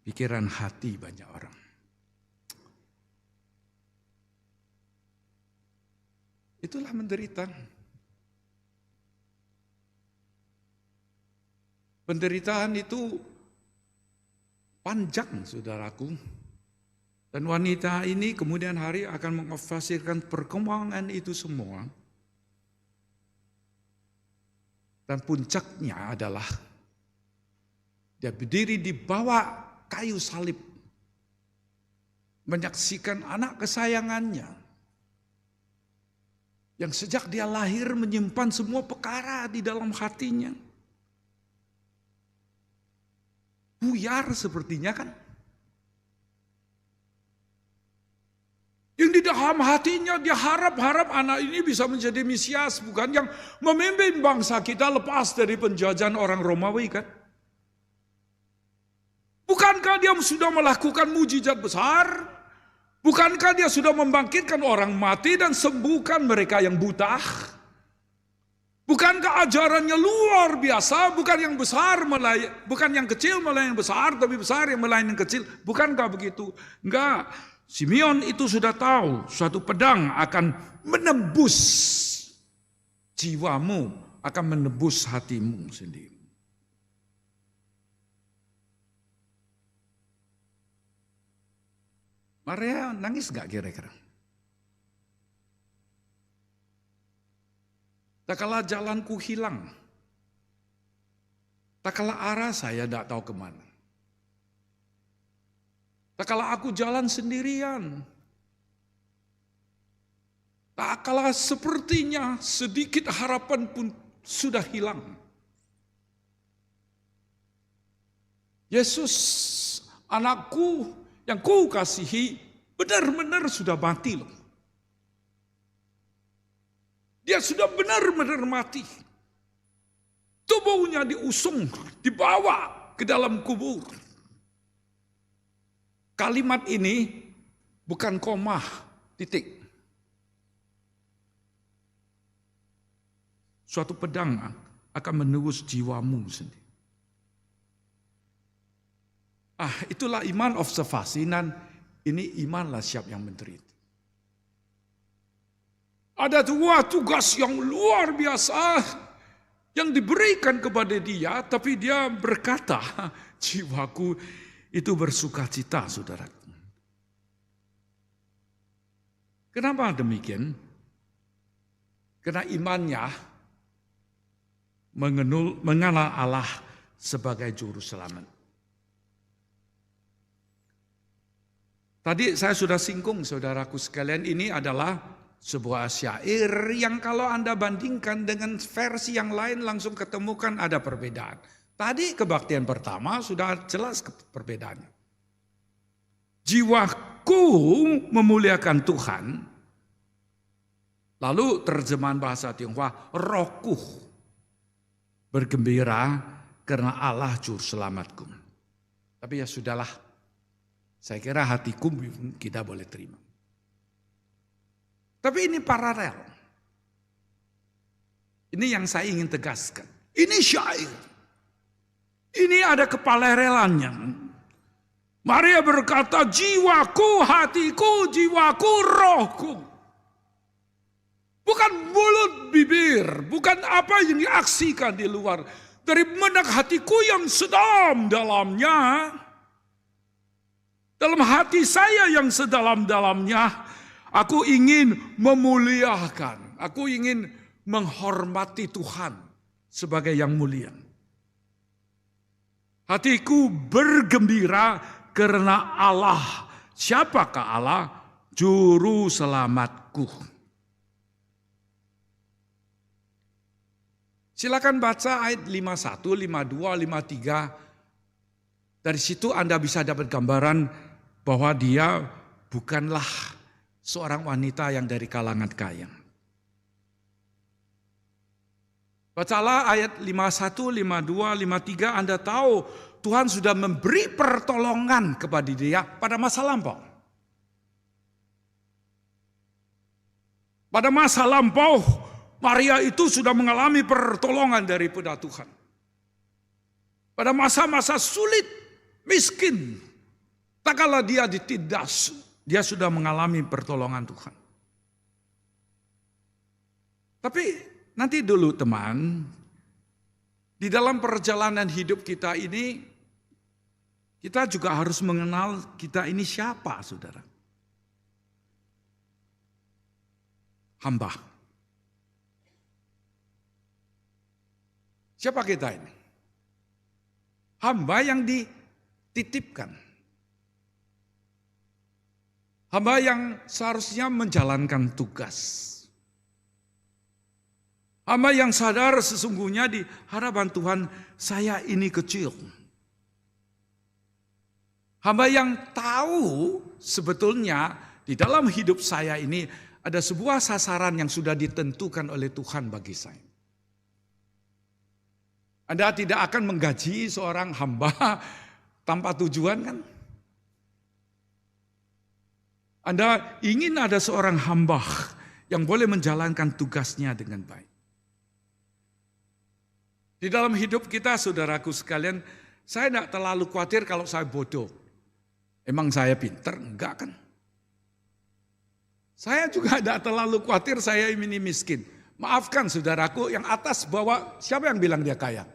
E: pikiran hati banyak orang. itulah menderita. Penderitaan itu panjang, saudaraku. Dan wanita ini kemudian hari akan mengofasirkan perkembangan itu semua. Dan puncaknya adalah dia berdiri di bawah kayu salib, menyaksikan anak kesayangannya yang sejak dia lahir menyimpan semua perkara di dalam hatinya. Buyar sepertinya kan. Yang di dalam hatinya dia harap anak ini bisa menjadi Mesias, bukan yang memimpin bangsa kita lepas dari penjajahan orang Romawi kan. Bukankah dia sudah melakukan mujizat besar? Bukankah dia sudah membangkitkan orang mati dan sembuhkan mereka yang buta? Bukankah ajarannya luar biasa, bukan yang besar bukan yang kecil melayani yang besar, tapi besar yang melayani yang kecil. Bukankah begitu? Enggak. Simeon itu sudah tahu suatu pedang akan menembus jiwamu, akan menembus hatimu sendiri. Maria nangis gak kira-kira? Tak kala jalanku hilang. Tak kala arah saya tidak tahu kemana. Tak kala aku jalan sendirian. Tak kala sepertinya sedikit harapan pun sudah hilang. Yesus, anakku yang kau kasihi, benar-benar sudah mati loh. Dia sudah benar-benar mati. Tubuhnya diusung, dibawa ke dalam kubur. Kalimat ini bukan koma, titik. Suatu pedang akan menembus jiwamu sendiri. Itulah iman observasi, dan ini imanlah siap yang menderita. Ada dua tugas yang luar biasa yang diberikan kepada dia, tapi dia berkata, jiwaku itu bersukacita, saudara. Kenapa demikian? Karena imannya mengenal Allah sebagai juru selamat. Tadi saya sudah singgung, saudaraku sekalian, ini adalah sebuah syair yang kalau Anda bandingkan dengan versi yang lain langsung ketemukan ada perbedaan. Tadi kebaktian pertama sudah jelas perbedaannya. Jiwaku memuliakan Tuhan. Lalu terjemahan bahasa Tionghoa, rohku bergembira karena Allah juru selamatku. Tapi ya sudahlah, saya kira hatiku kita boleh terima. Tapi ini paralel. Ini yang saya ingin tegaskan. Ini syair. Ini ada kepalerelannya. Maria berkata, jiwaku, hatiku, jiwaku, rohku. Bukan mulut bibir, bukan apa yang diaksikan di luar. Dari benak hatiku yang sedalam-dalamnya. Dalam hati saya yang sedalam-dalamnya, aku ingin memuliakan, aku ingin menghormati Tuhan sebagai yang mulia. Hatiku bergembira karena Allah. Siapakah Allah? Juru selamatku. Silakan baca ayat 51, 52, 53. Dari situ Anda bisa dapat gambaran bahwa dia bukanlah seorang wanita yang dari kalangan kaya. Bacalah ayat 51, 52, 53, Anda tahu Tuhan sudah memberi pertolongan kepada dia pada masa lampau. Pada masa lampau, Maria itu sudah mengalami pertolongan daripada Tuhan. Pada masa-masa sulit, miskin, tak kala dia ditindas, dia sudah mengalami pertolongan Tuhan. Tapi nanti dulu teman, di dalam perjalanan hidup kita ini, kita juga harus mengenal kita ini siapa, saudara. Hamba. Siapa kita ini? Hamba yang dititipkan. Hamba yang seharusnya menjalankan tugas. Hamba yang sadar sesungguhnya di hadapan Tuhan, saya ini kecil. Hamba yang tahu sebetulnya di dalam hidup saya ini ada sebuah sasaran yang sudah ditentukan oleh Tuhan bagi saya. Anda tidak akan menggaji seorang hamba tanpa tujuan kan? Anda ingin ada seorang hamba yang boleh menjalankan tugasnya dengan baik. Di dalam hidup kita, saudaraku sekalian, saya tidak terlalu khawatir kalau saya bodoh. Emang saya pinter? Enggak kan? Saya juga tidak terlalu khawatir saya ini miskin. Maafkan saudaraku, yang atas bawah, siapa yang bilang dia kaya?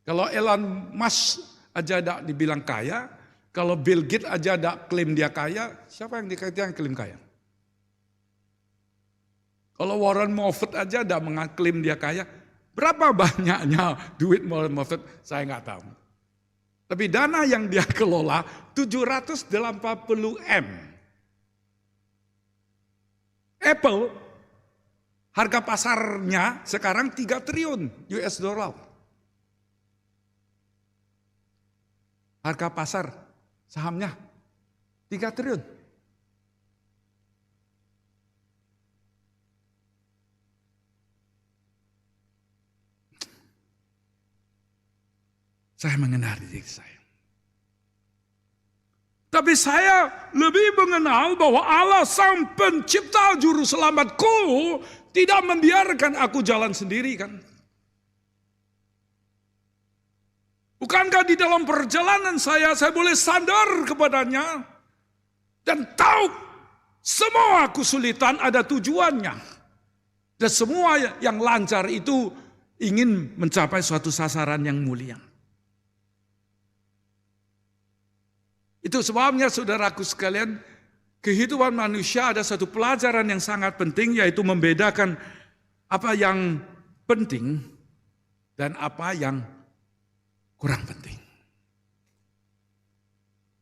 E: Kalau Elon Musk aja tidak dibilang kaya, kalau Bill Gates aja tidak klaim dia kaya, siapa yang dikatakan klaim kaya? Kalau Warren Buffett aja tidak mengaklaim dia kaya, berapa banyaknya duit Warren Buffett? Saya nggak tahu. Tapi dana yang dia kelola 780 M. Apple harga pasarnya sekarang 3 triliun US dollar. Harga pasar sahamnya 3 triliun. Saya mengenal diri saya. Tapi saya lebih mengenal bahwa Allah sang pencipta juru selamatku tidak membiarkan aku jalan sendiri kan. Bukankah di dalam perjalanan saya boleh sadar kepadanya dan tahu semua kesulitan ada tujuannya. Dan semua yang lancar itu ingin mencapai suatu sasaran yang mulia. Itu sebabnya saudaraku sekalian, kehidupan manusia ada satu pelajaran yang sangat penting, yaitu membedakan apa yang penting dan apa yang kurang penting.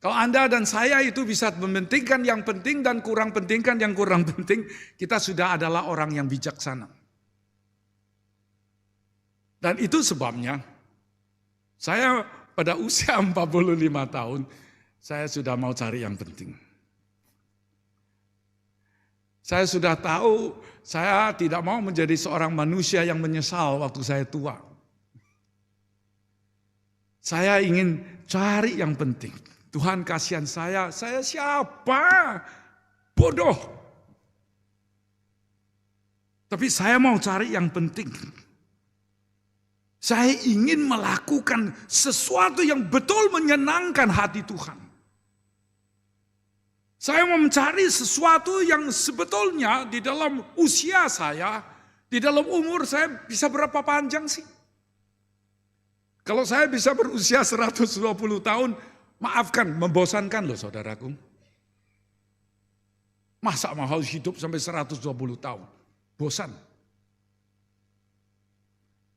E: Kalau Anda dan saya itu bisa mementingkan yang penting dan kurang pentingkan yang kurang penting, kita sudah adalah orang yang bijaksana. Dan itu sebabnya saya pada usia 45 tahun, saya sudah mau cari yang penting. Saya sudah tahu saya tidak mau menjadi seorang manusia yang menyesal waktu saya tua. Saya ingin cari yang penting. Tuhan kasihan saya siapa? Bodoh. Tapi saya mau cari yang penting. Saya ingin melakukan sesuatu yang betul menyenangkan hati Tuhan. Saya mau mencari sesuatu yang sebetulnya di dalam usia saya, di dalam umur saya bisa berapa panjang sih? Kalau saya bisa berusia 120 tahun, maafkan, membosankan loh saudaraku. Masa mau hidup sampai 120 tahun? Bosan.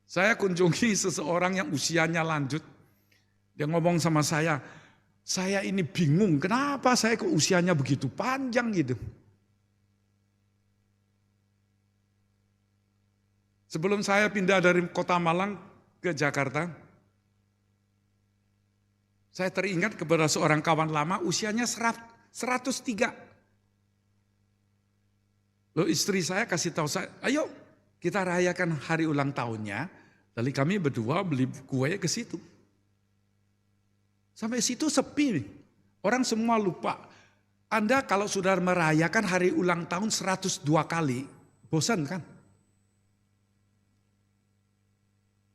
E: Saya kunjungi seseorang yang usianya lanjut. Dia ngomong sama saya ini bingung kenapa saya kok usianya begitu panjang gitu. Sebelum saya pindah dari kota Malang ke Jakarta, saya teringat kepada seorang kawan lama usianya 103. Lalu istri saya kasih tahu saya, ayo kita rayakan hari ulang tahunnya. Lalu kami berdua beli kue ke situ. Sampai situ sepi. Orang semua lupa. Anda kalau sudah merayakan hari ulang tahun 102 kali, bosan kan?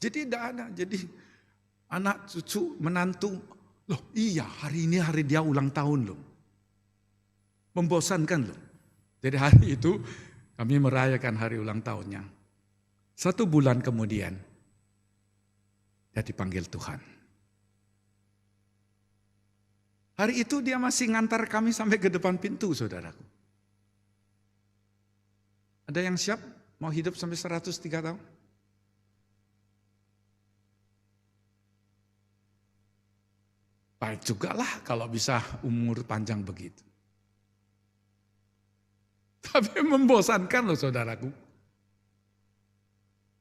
E: Jadi tidak ada. Jadi anak cucu menantu, loh iya hari ini hari dia ulang tahun loh. Membosankan loh. Jadi hari itu kami merayakan hari ulang tahunnya. 1 bulan kemudian, dia dipanggil Tuhan. Hari itu dia masih ngantar kami sampai ke depan pintu, saudaraku. Ada yang siap mau hidup sampai 103 tahun? Baik juga lah kalau bisa umur panjang begitu. Tapi membosankan loh saudaraku.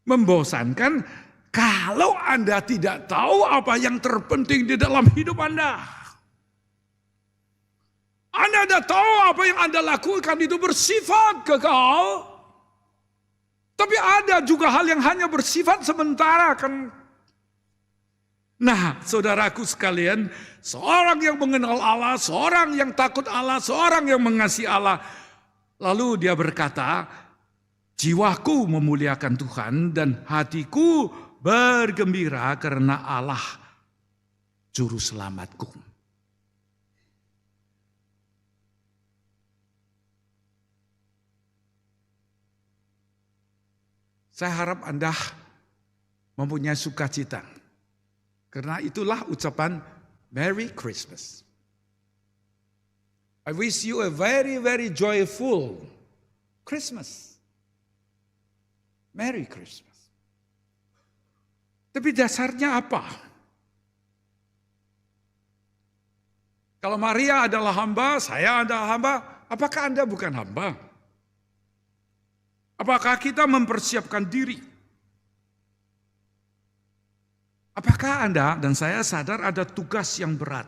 E: Membosankan kalau Anda tidak tahu apa yang terpenting di dalam hidup Anda. Anda tidak tahu apa yang Anda lakukan itu bersifat kekal. Tapi ada juga hal yang hanya bersifat sementara kan. Nah, saudaraku sekalian, seorang yang mengenal Allah, seorang yang takut Allah, seorang yang mengasihi Allah. Lalu dia berkata, jiwaku memuliakan Tuhan dan hatiku bergembira karena Allah juru selamatku. Saya harap Anda mempunyai sukacita. Karena itulah ucapan Merry Christmas. I wish you a very, very joyful Christmas. Merry Christmas. Tapi dasarnya apa? Kalau Maria adalah hamba, saya adalah hamba, apakah Anda bukan hamba? Apakah kita mempersiapkan diri? Apakah Anda dan saya sadar ada tugas yang berat?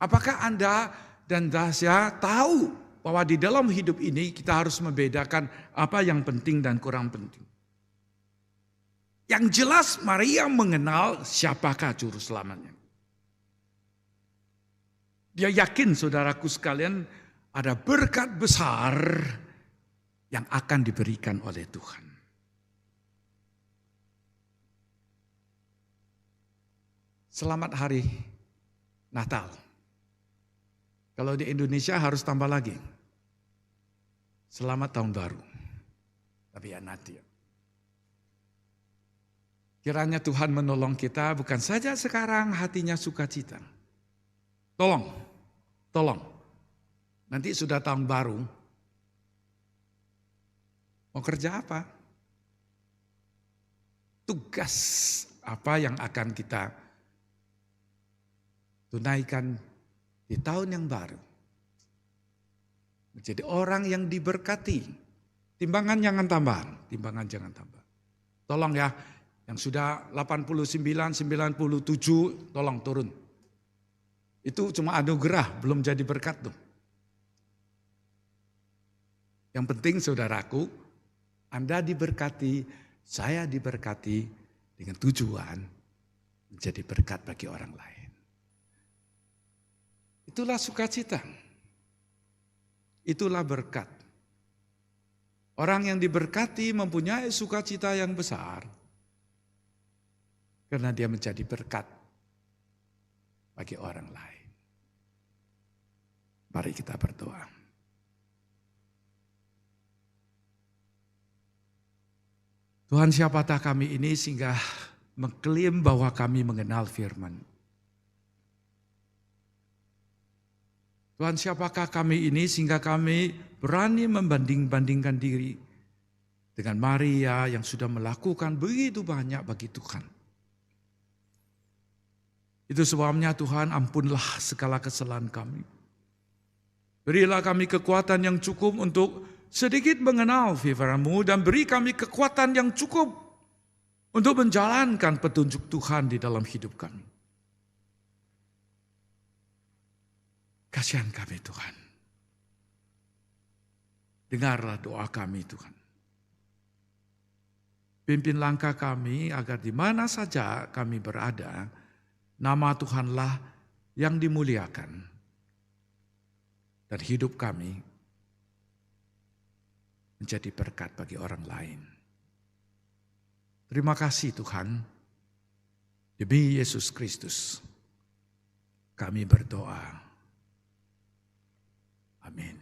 E: Apakah Anda dan saya tahu bahwa di dalam hidup ini kita harus membedakan apa yang penting dan kurang penting? Yang jelas Maria mengenal siapakah juru selamatnya. Dia yakin saudaraku sekalian ada berkat besar yang akan diberikan oleh Tuhan. Selamat hari Natal. Kalau di Indonesia harus tambah lagi. Selamat tahun baru. Tapi ya nanti. Kiranya Tuhan menolong kita bukan saja sekarang hatinya sukacita. Tolong. Nanti sudah tahun baru. Mau kerja apa? Tugas apa yang akan kita tunaikan di tahun yang baru. Menjadi orang yang diberkati. Timbangan jangan tambah. Tolong ya, yang sudah 89, 97, tolong turun. Itu cuma anugerah, belum jadi berkat tuh. Yang penting saudaraku, Anda diberkati, saya diberkati dengan tujuan menjadi berkat bagi orang lain. Itulah sukacita. Itulah berkat. Orang yang diberkati mempunyai sukacita yang besar. Karena dia menjadi berkat bagi orang lain. Mari kita berdoa. Tuhan, siapakah kami ini sehingga mengklaim bahwa kami mengenal firman. Tuhan, siapakah kami ini sehingga kami berani membanding-bandingkan diri dengan Maria yang sudah melakukan begitu banyak bagi Tuhan. Itu sebabnya Tuhan, ampunlah segala kesalahan kami. Berilah kami kekuatan yang cukup untuk sedikit mengenal firman-Mu dan beri kami kekuatan yang cukup untuk menjalankan petunjuk Tuhan di dalam hidup kami. Kasihan kami Tuhan. Dengarlah doa kami Tuhan. Pimpin langkah kami agar di mana saja kami berada, nama Tuhanlah yang dimuliakan. Dan hidup kami menjadi berkat bagi orang lain. Terima kasih Tuhan. Demi Yesus Kristus kami berdoa. Amin.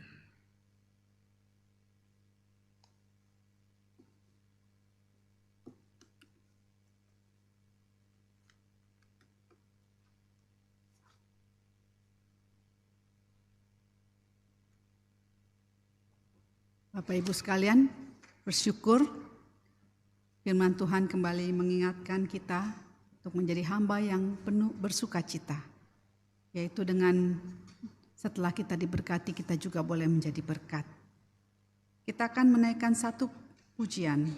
C: Bapak Ibu sekalian, bersyukur firman Tuhan kembali mengingatkan kita untuk menjadi hamba yang penuh bersukacita. Yaitu dengan setelah kita diberkati, kita juga boleh menjadi berkat. Kita akan menaikkan satu pujian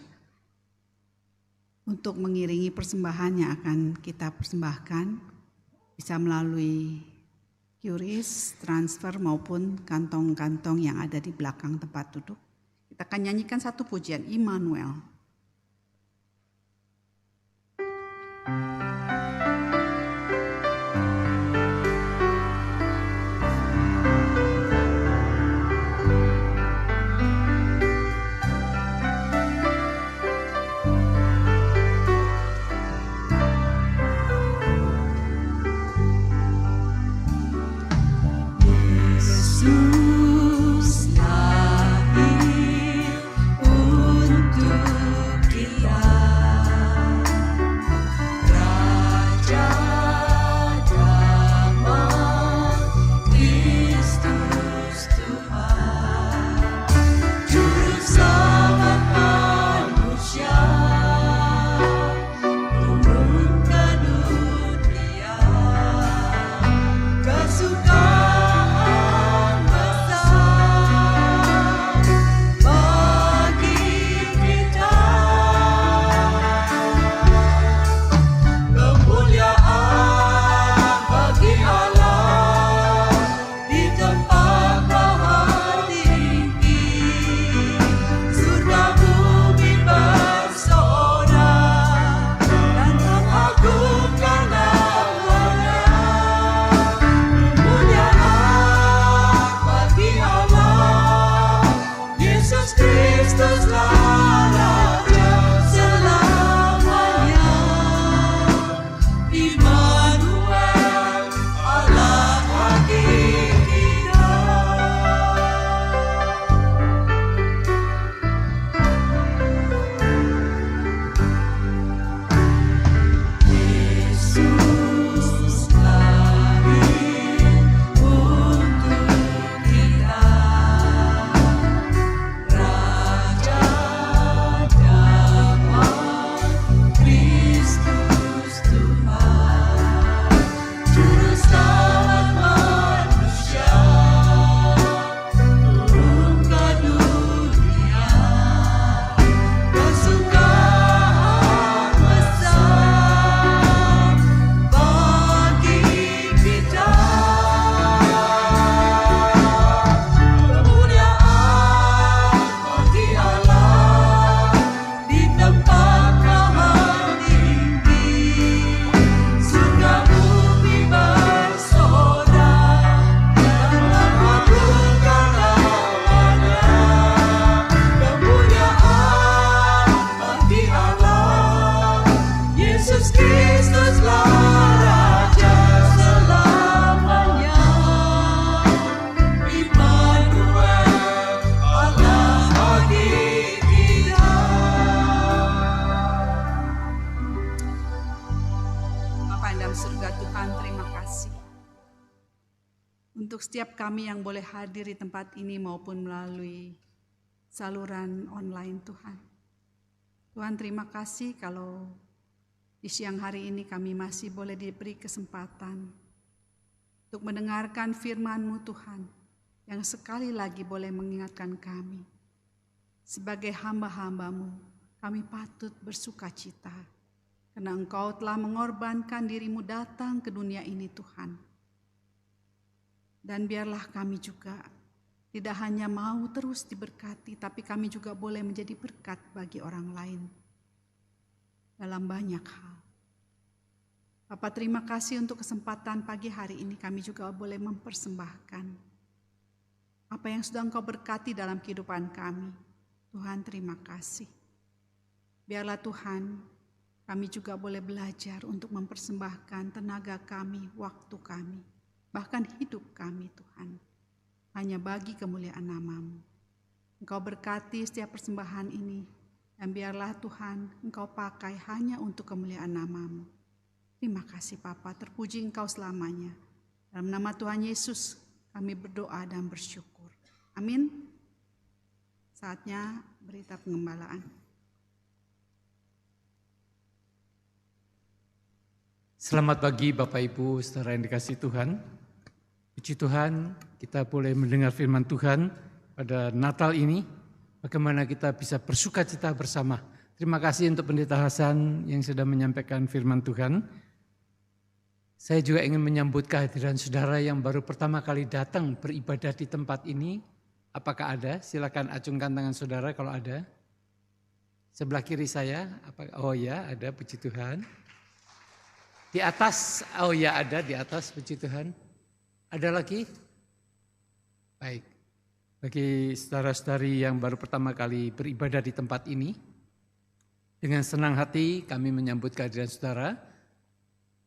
C: untuk mengiringi persembahan yang akan kita persembahkan. Bisa melalui QRIS, transfer maupun kantong-kantong yang ada di belakang tempat duduk. Kita akan nyanyikan satu pujian, Immanuel.
F: Yesus lahir untuk kita.
C: Untuk setiap kami yang boleh hadir di tempat ini maupun melalui saluran online Tuhan. Tuhan terima kasih kalau di siang hari ini kami masih boleh diberi kesempatan untuk mendengarkan firman-Mu Tuhan yang sekali lagi boleh mengingatkan kami. Sebagai hamba-hamba-Mu kami patut bersukacita karena Engkau telah mengorbankan diri-Mu datang ke dunia ini Tuhan. Dan biarlah kami juga tidak hanya mau terus diberkati, tapi kami juga boleh menjadi berkat bagi orang lain dalam banyak hal. Bapa terima kasih untuk kesempatan pagi hari ini kami juga boleh mempersembahkan apa yang sudah Engkau berkati dalam kehidupan kami. Tuhan terima kasih. Biarlah Tuhan kami juga boleh belajar untuk mempersembahkan tenaga kami, waktu kami, bahkan hidup kami Tuhan. hanya bagi kemuliaan nama-Mu. Engkau berkati setiap persembahan ini, dan biarlah Tuhan Engkau pakai hanya untuk kemuliaan nama-Mu. Terima kasih Bapa, terpuji Engkau selamanya. Dalam nama Tuhan Yesus kami berdoa dan bersyukur. Amin. Saatnya berita pengembalaan.
G: Selamat pagi Bapak Ibu, saudara yang dikasihi Tuhan. Puji Tuhan, kita boleh mendengar firman Tuhan pada Natal ini. Bagaimana kita bisa bersuka cita bersama. Terima kasih untuk Pendeta Hasan yang sudah menyampaikan firman Tuhan. Saya juga ingin menyambut kehadiran saudara yang baru pertama kali datang beribadah di tempat ini. Apakah ada? Silakan acungkan tangan saudara kalau ada. Sebelah kiri saya, oh ya ada, puji Tuhan. Di atas, oh ya ada di atas, puji Tuhan. Ada lagi? Baik. Bagi saudara-saudari yang baru pertama kali beribadah di tempat ini, dengan senang hati kami menyambut kehadiran saudara.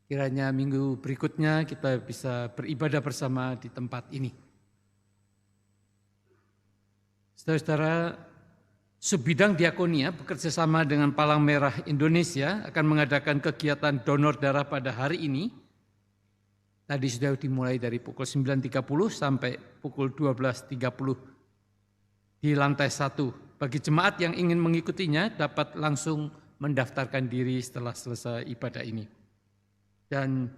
G: Kiranya minggu berikutnya kita bisa beribadah bersama di tempat ini. Saudara-saudara, Subbidang Diakonia bekerjasama dengan Palang Merah Indonesia akan mengadakan kegiatan donor darah pada hari ini. Tadi sudah dimulai dari pukul 9.30 sampai pukul 12.30 di lantai 1. Bagi jemaat yang ingin mengikutinya dapat langsung mendaftarkan diri setelah selesai ibadah ini. Dan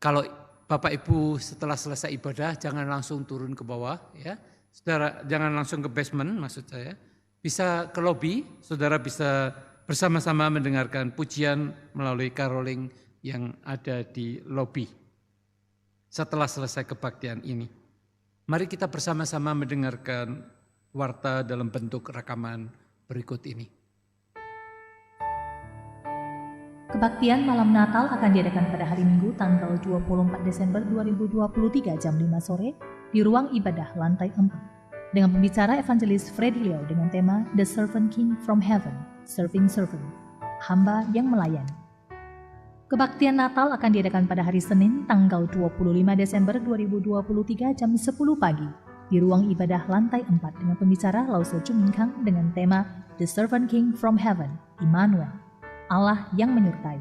G: kalau Bapak Ibu setelah selesai ibadah jangan langsung turun ke bawah ya. Saudara jangan langsung ke basement maksud saya. Bisa ke lobi, saudara bisa bersama-sama mendengarkan pujian melalui caroling yang ada di lobi. Setelah selesai kebaktian ini, mari kita bersama-sama mendengarkan warta dalam bentuk rekaman berikut ini.
D: Kebaktian malam Natal akan diadakan pada hari Minggu tanggal 24 Desember 2023 jam 5 sore di ruang ibadah lantai 4. Dengan pembicara evangelis Freddy Leo dengan tema The Servant King from Heaven, Serving Servant, hamba yang melayani. Kebaktian Natal akan diadakan pada hari Senin tanggal 25 Desember 2023 jam 10 pagi di ruang ibadah lantai 4 dengan pembicara Lause Chumingkang dengan tema The Servant King from Heaven, Immanuel, Allah yang menyertai.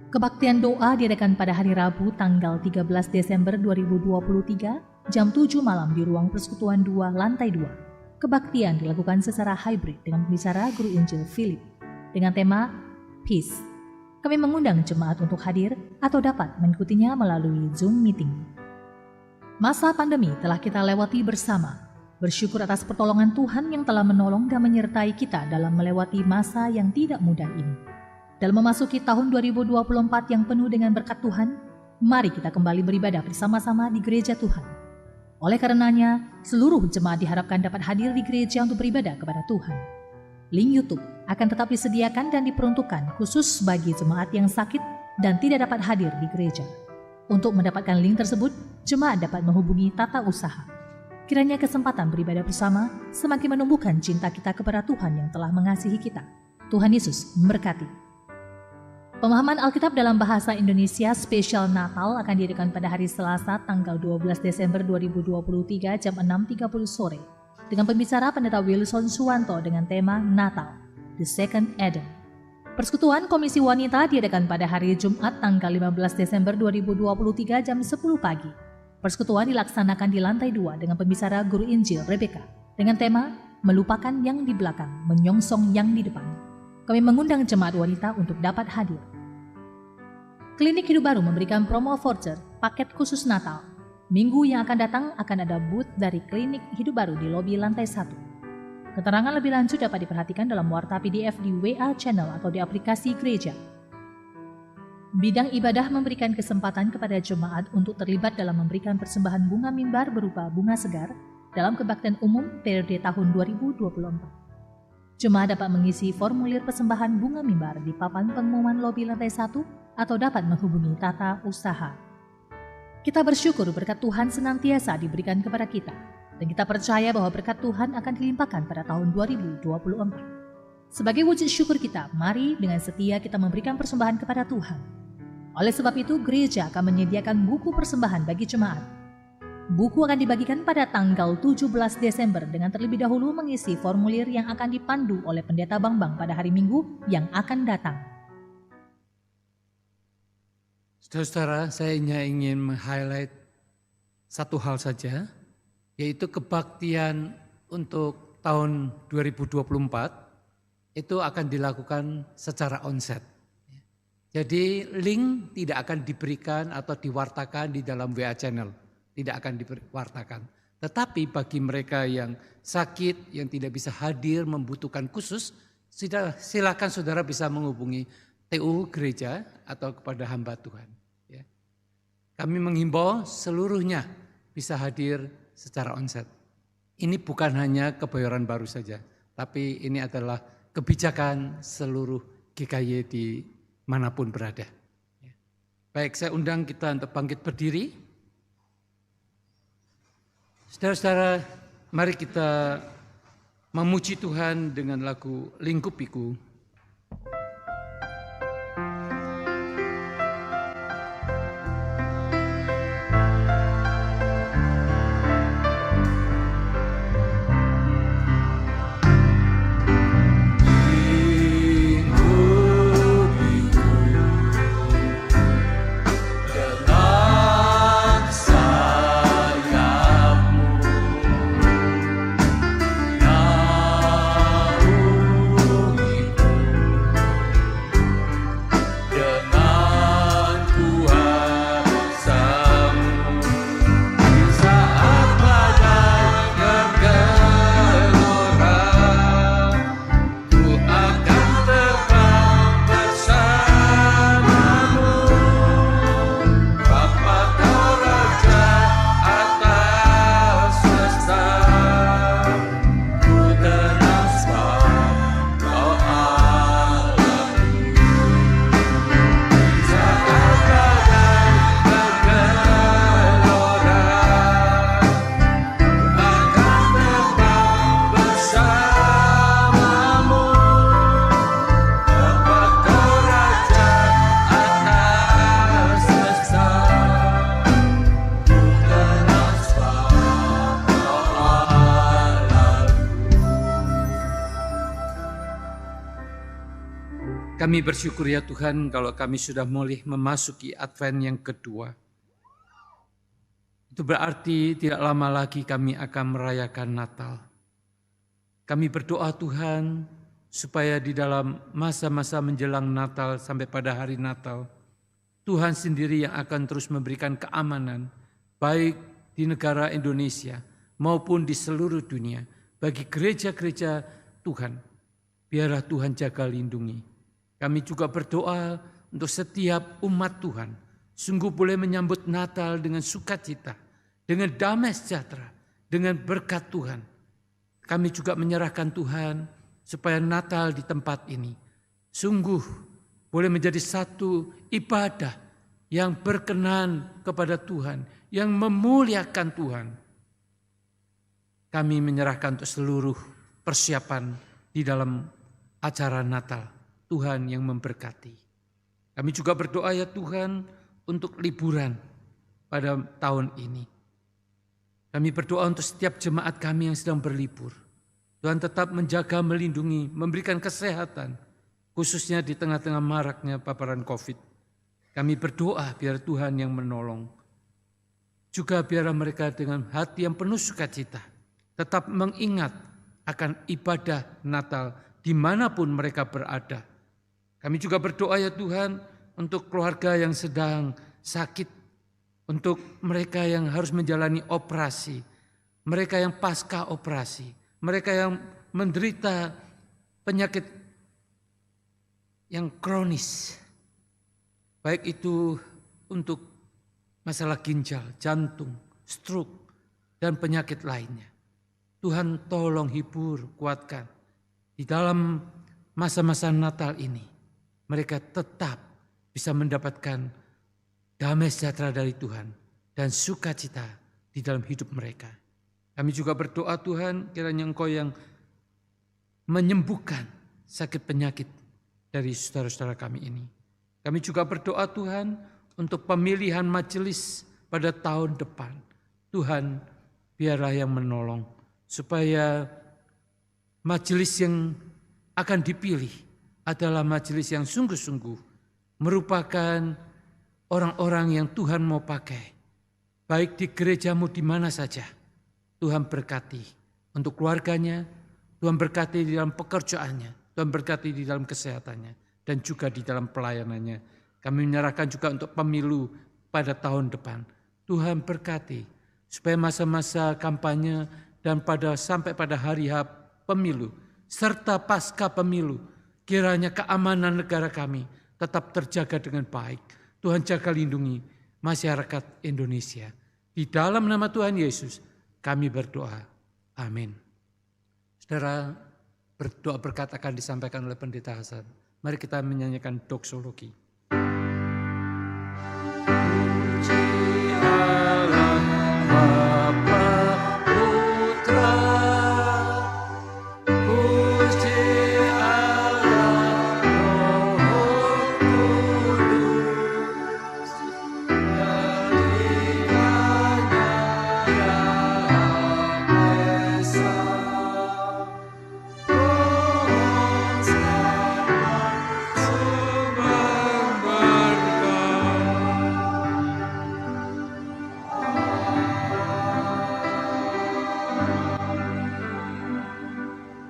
D: Kebaktian doa diadakan pada hari Rabu tanggal 13 Desember 2023 jam 7 malam di ruang persekutuan 2 lantai 2. Kebaktian dilakukan secara hybrid dengan pembicara Guru Injil Philip dengan tema Peace. Kami mengundang jemaat untuk hadir atau dapat mengikutinya melalui Zoom meeting. Masa pandemi telah kita lewati bersama. Bersyukur atas pertolongan Tuhan yang telah menolong dan menyertai kita dalam melewati masa yang tidak mudah ini. Dalam memasuki tahun 2024 yang penuh dengan berkat Tuhan, mari kita kembali beribadah bersama-sama di gereja Tuhan. Oleh karenanya, seluruh jemaat diharapkan dapat hadir di gereja untuk beribadah kepada Tuhan. Link YouTube akan tetap disediakan dan diperuntukkan khusus bagi jemaat yang sakit dan tidak dapat hadir di gereja. Untuk mendapatkan link tersebut, jemaat dapat menghubungi tata usaha. Kiranya kesempatan beribadah bersama semakin menumbuhkan cinta kita kepada Tuhan yang telah mengasihi kita. Tuhan Yesus memberkati. Pemahaman Alkitab dalam bahasa Indonesia spesial Natal akan diadakan pada hari Selasa tanggal 12 Desember 2023 jam 6.30 sore dengan pembicara Pendeta Wilson Suwanto dengan tema Natal, The Second Adam. Persekutuan Komisi Wanita diadakan pada hari Jumat tanggal 15 Desember 2023 jam 10 pagi. Persekutuan dilaksanakan di lantai 2 dengan pembicara Guru Injil Rebecca dengan tema Melupakan yang di belakang, menyongsong yang di depan. Kami mengundang jemaat wanita untuk dapat hadir. Klinik Hidup Baru memberikan promo voucher paket khusus Natal. Minggu yang akan datang akan ada booth dari Klinik Hidup Baru di lobi lantai 1. Keterangan lebih lanjut dapat diperhatikan dalam warta PDF di WA Channel atau di aplikasi gereja. Bidang ibadah memberikan kesempatan kepada jemaat untuk terlibat dalam memberikan persembahan bunga mimbar berupa bunga segar dalam kebaktian umum periode tahun 2024. Jemaat dapat mengisi formulir persembahan bunga mimbar di papan pengumuman lobi lantai 1 atau dapat menghubungi tata usaha. Kita bersyukur berkat Tuhan senantiasa diberikan kepada kita, dan kita percaya bahwa berkat Tuhan akan dilimpahkan pada tahun 2024. Sebagai wujud syukur kita, mari dengan setia kita memberikan persembahan kepada Tuhan. Oleh sebab itu, gereja akan menyediakan buku persembahan bagi jemaat.
H: Buku akan dibagikan pada tanggal 17 Desember dengan terlebih dahulu mengisi formulir yang akan dipandu oleh Pendeta Bambang pada hari Minggu yang akan datang.
G: Saudara-saudara, saya hanya ingin meng-highlight satu hal saja, yaitu kebaktian untuk tahun 2024 itu akan dilakukan secara onset. Jadi link tidak akan diberikan atau diwartakan di dalam WA channel, tidak akan diwartakan. Tetapi bagi mereka yang sakit, yang tidak bisa hadir, membutuhkan khusus, silakan saudara bisa menghubungi TU gereja atau kepada hamba Tuhan. Ya. Kami menghimbau seluruhnya bisa hadir secara onset. Ini bukan hanya Kebayoran Baru saja, tapi ini adalah kebijakan seluruh GKY di manapun berada. Ya. Baik, saya undang kita untuk bangkit berdiri. Saudara-saudara, mari kita memuji Tuhan dengan lagu Lingkupiku. Kami bersyukur ya Tuhan kalau kami sudah mulai memasuki Advent yang kedua. Itu berarti tidak lama lagi kami akan merayakan Natal. Kami berdoa Tuhan supaya di dalam masa-masa menjelang Natal sampai pada hari Natal, Tuhan sendiri yang akan terus memberikan keamanan baik di negara Indonesia maupun di seluruh dunia bagi gereja-gereja Tuhan. Biarlah Tuhan jaga lindungi. Kami juga berdoa untuk setiap umat Tuhan, sungguh boleh menyambut Natal dengan sukacita, dengan damai sejahtera, dengan berkat Tuhan. Kami juga menyerahkan Tuhan supaya Natal di tempat ini sungguh boleh menjadi satu ibadah yang berkenan kepada Tuhan, yang memuliakan Tuhan. Kami menyerahkan untuk seluruh persiapan di dalam acara Natal. Tuhan yang memberkati. Kami juga berdoa ya Tuhan untuk liburan pada tahun ini. Kami berdoa untuk setiap jemaat kami yang sedang berlibur. Tuhan tetap menjaga, melindungi, memberikan kesehatan, khususnya di tengah-tengah maraknya paparan COVID. Kami berdoa biar Tuhan yang menolong. Juga biar mereka dengan hati yang penuh sukacita tetap mengingat akan ibadah Natal dimanapun mereka berada. Kami juga berdoa ya Tuhan untuk keluarga yang sedang sakit, untuk mereka yang harus menjalani operasi, mereka yang pasca operasi, mereka yang menderita penyakit yang kronis, baik itu untuk masalah ginjal, jantung, stroke, dan penyakit lainnya. Tuhan tolong hibur, kuatkan di dalam masa-masa Natal ini. Mereka tetap bisa mendapatkan damai sejahtera dari Tuhan dan sukacita di dalam hidup mereka. Kami juga berdoa Tuhan kiranya Engkau yang menyembuhkan sakit penyakit dari saudara-saudara kami ini. Kami juga berdoa Tuhan untuk pemilihan majelis pada tahun depan. Tuhan biarlah yang menolong supaya majelis yang akan dipilih adalah majelis yang sungguh-sungguh merupakan orang-orang yang Tuhan mau pakai. Baik di gerejamu di mana saja, Tuhan berkati untuk keluarganya, Tuhan berkati di dalam pekerjaannya, Tuhan berkati di dalam kesehatannya, dan juga di dalam pelayanannya. Kami menyerahkan juga untuk pemilu pada tahun depan. Tuhan berkati supaya masa-masa kampanye dan sampai pada hari H pemilu, serta pasca pemilu, kiranya keamanan negara kami tetap terjaga dengan baik. Tuhan jaga lindungi masyarakat Indonesia. Di dalam nama Tuhan Yesus kami berdoa. Amin. Saudara, berdoa berkat akan disampaikan oleh Pendeta Hasan. Mari kita menyanyikan doksologi.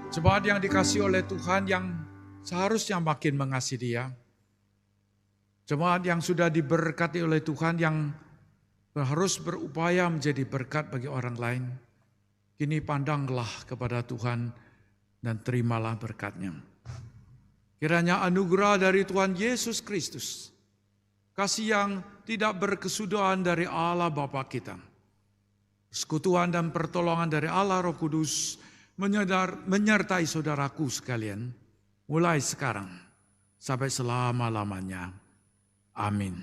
E: Jemaat yang dikasihi oleh Tuhan yang seharusnya makin mengasihi Dia. Jemaat yang sudah diberkati oleh Tuhan yang harus berupaya menjadi berkat bagi orang lain. Kini pandanglah kepada Tuhan dan terimalah berkat-Nya. Kiranya anugerah dari Tuhan Yesus Kristus, kasih yang tidak berkesudahan dari Allah Bapa kita, persekutuan dan pertolongan dari Allah Roh Kudus menyertai saudaraku sekalian, mulai sekarang sampai selama-lamanya. Amin.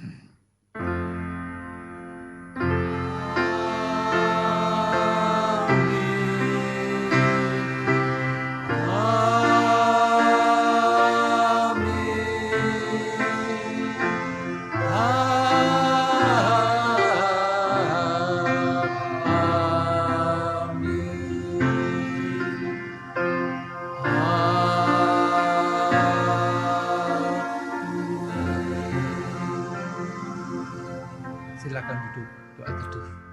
G: Silakan duduk, doa teduh.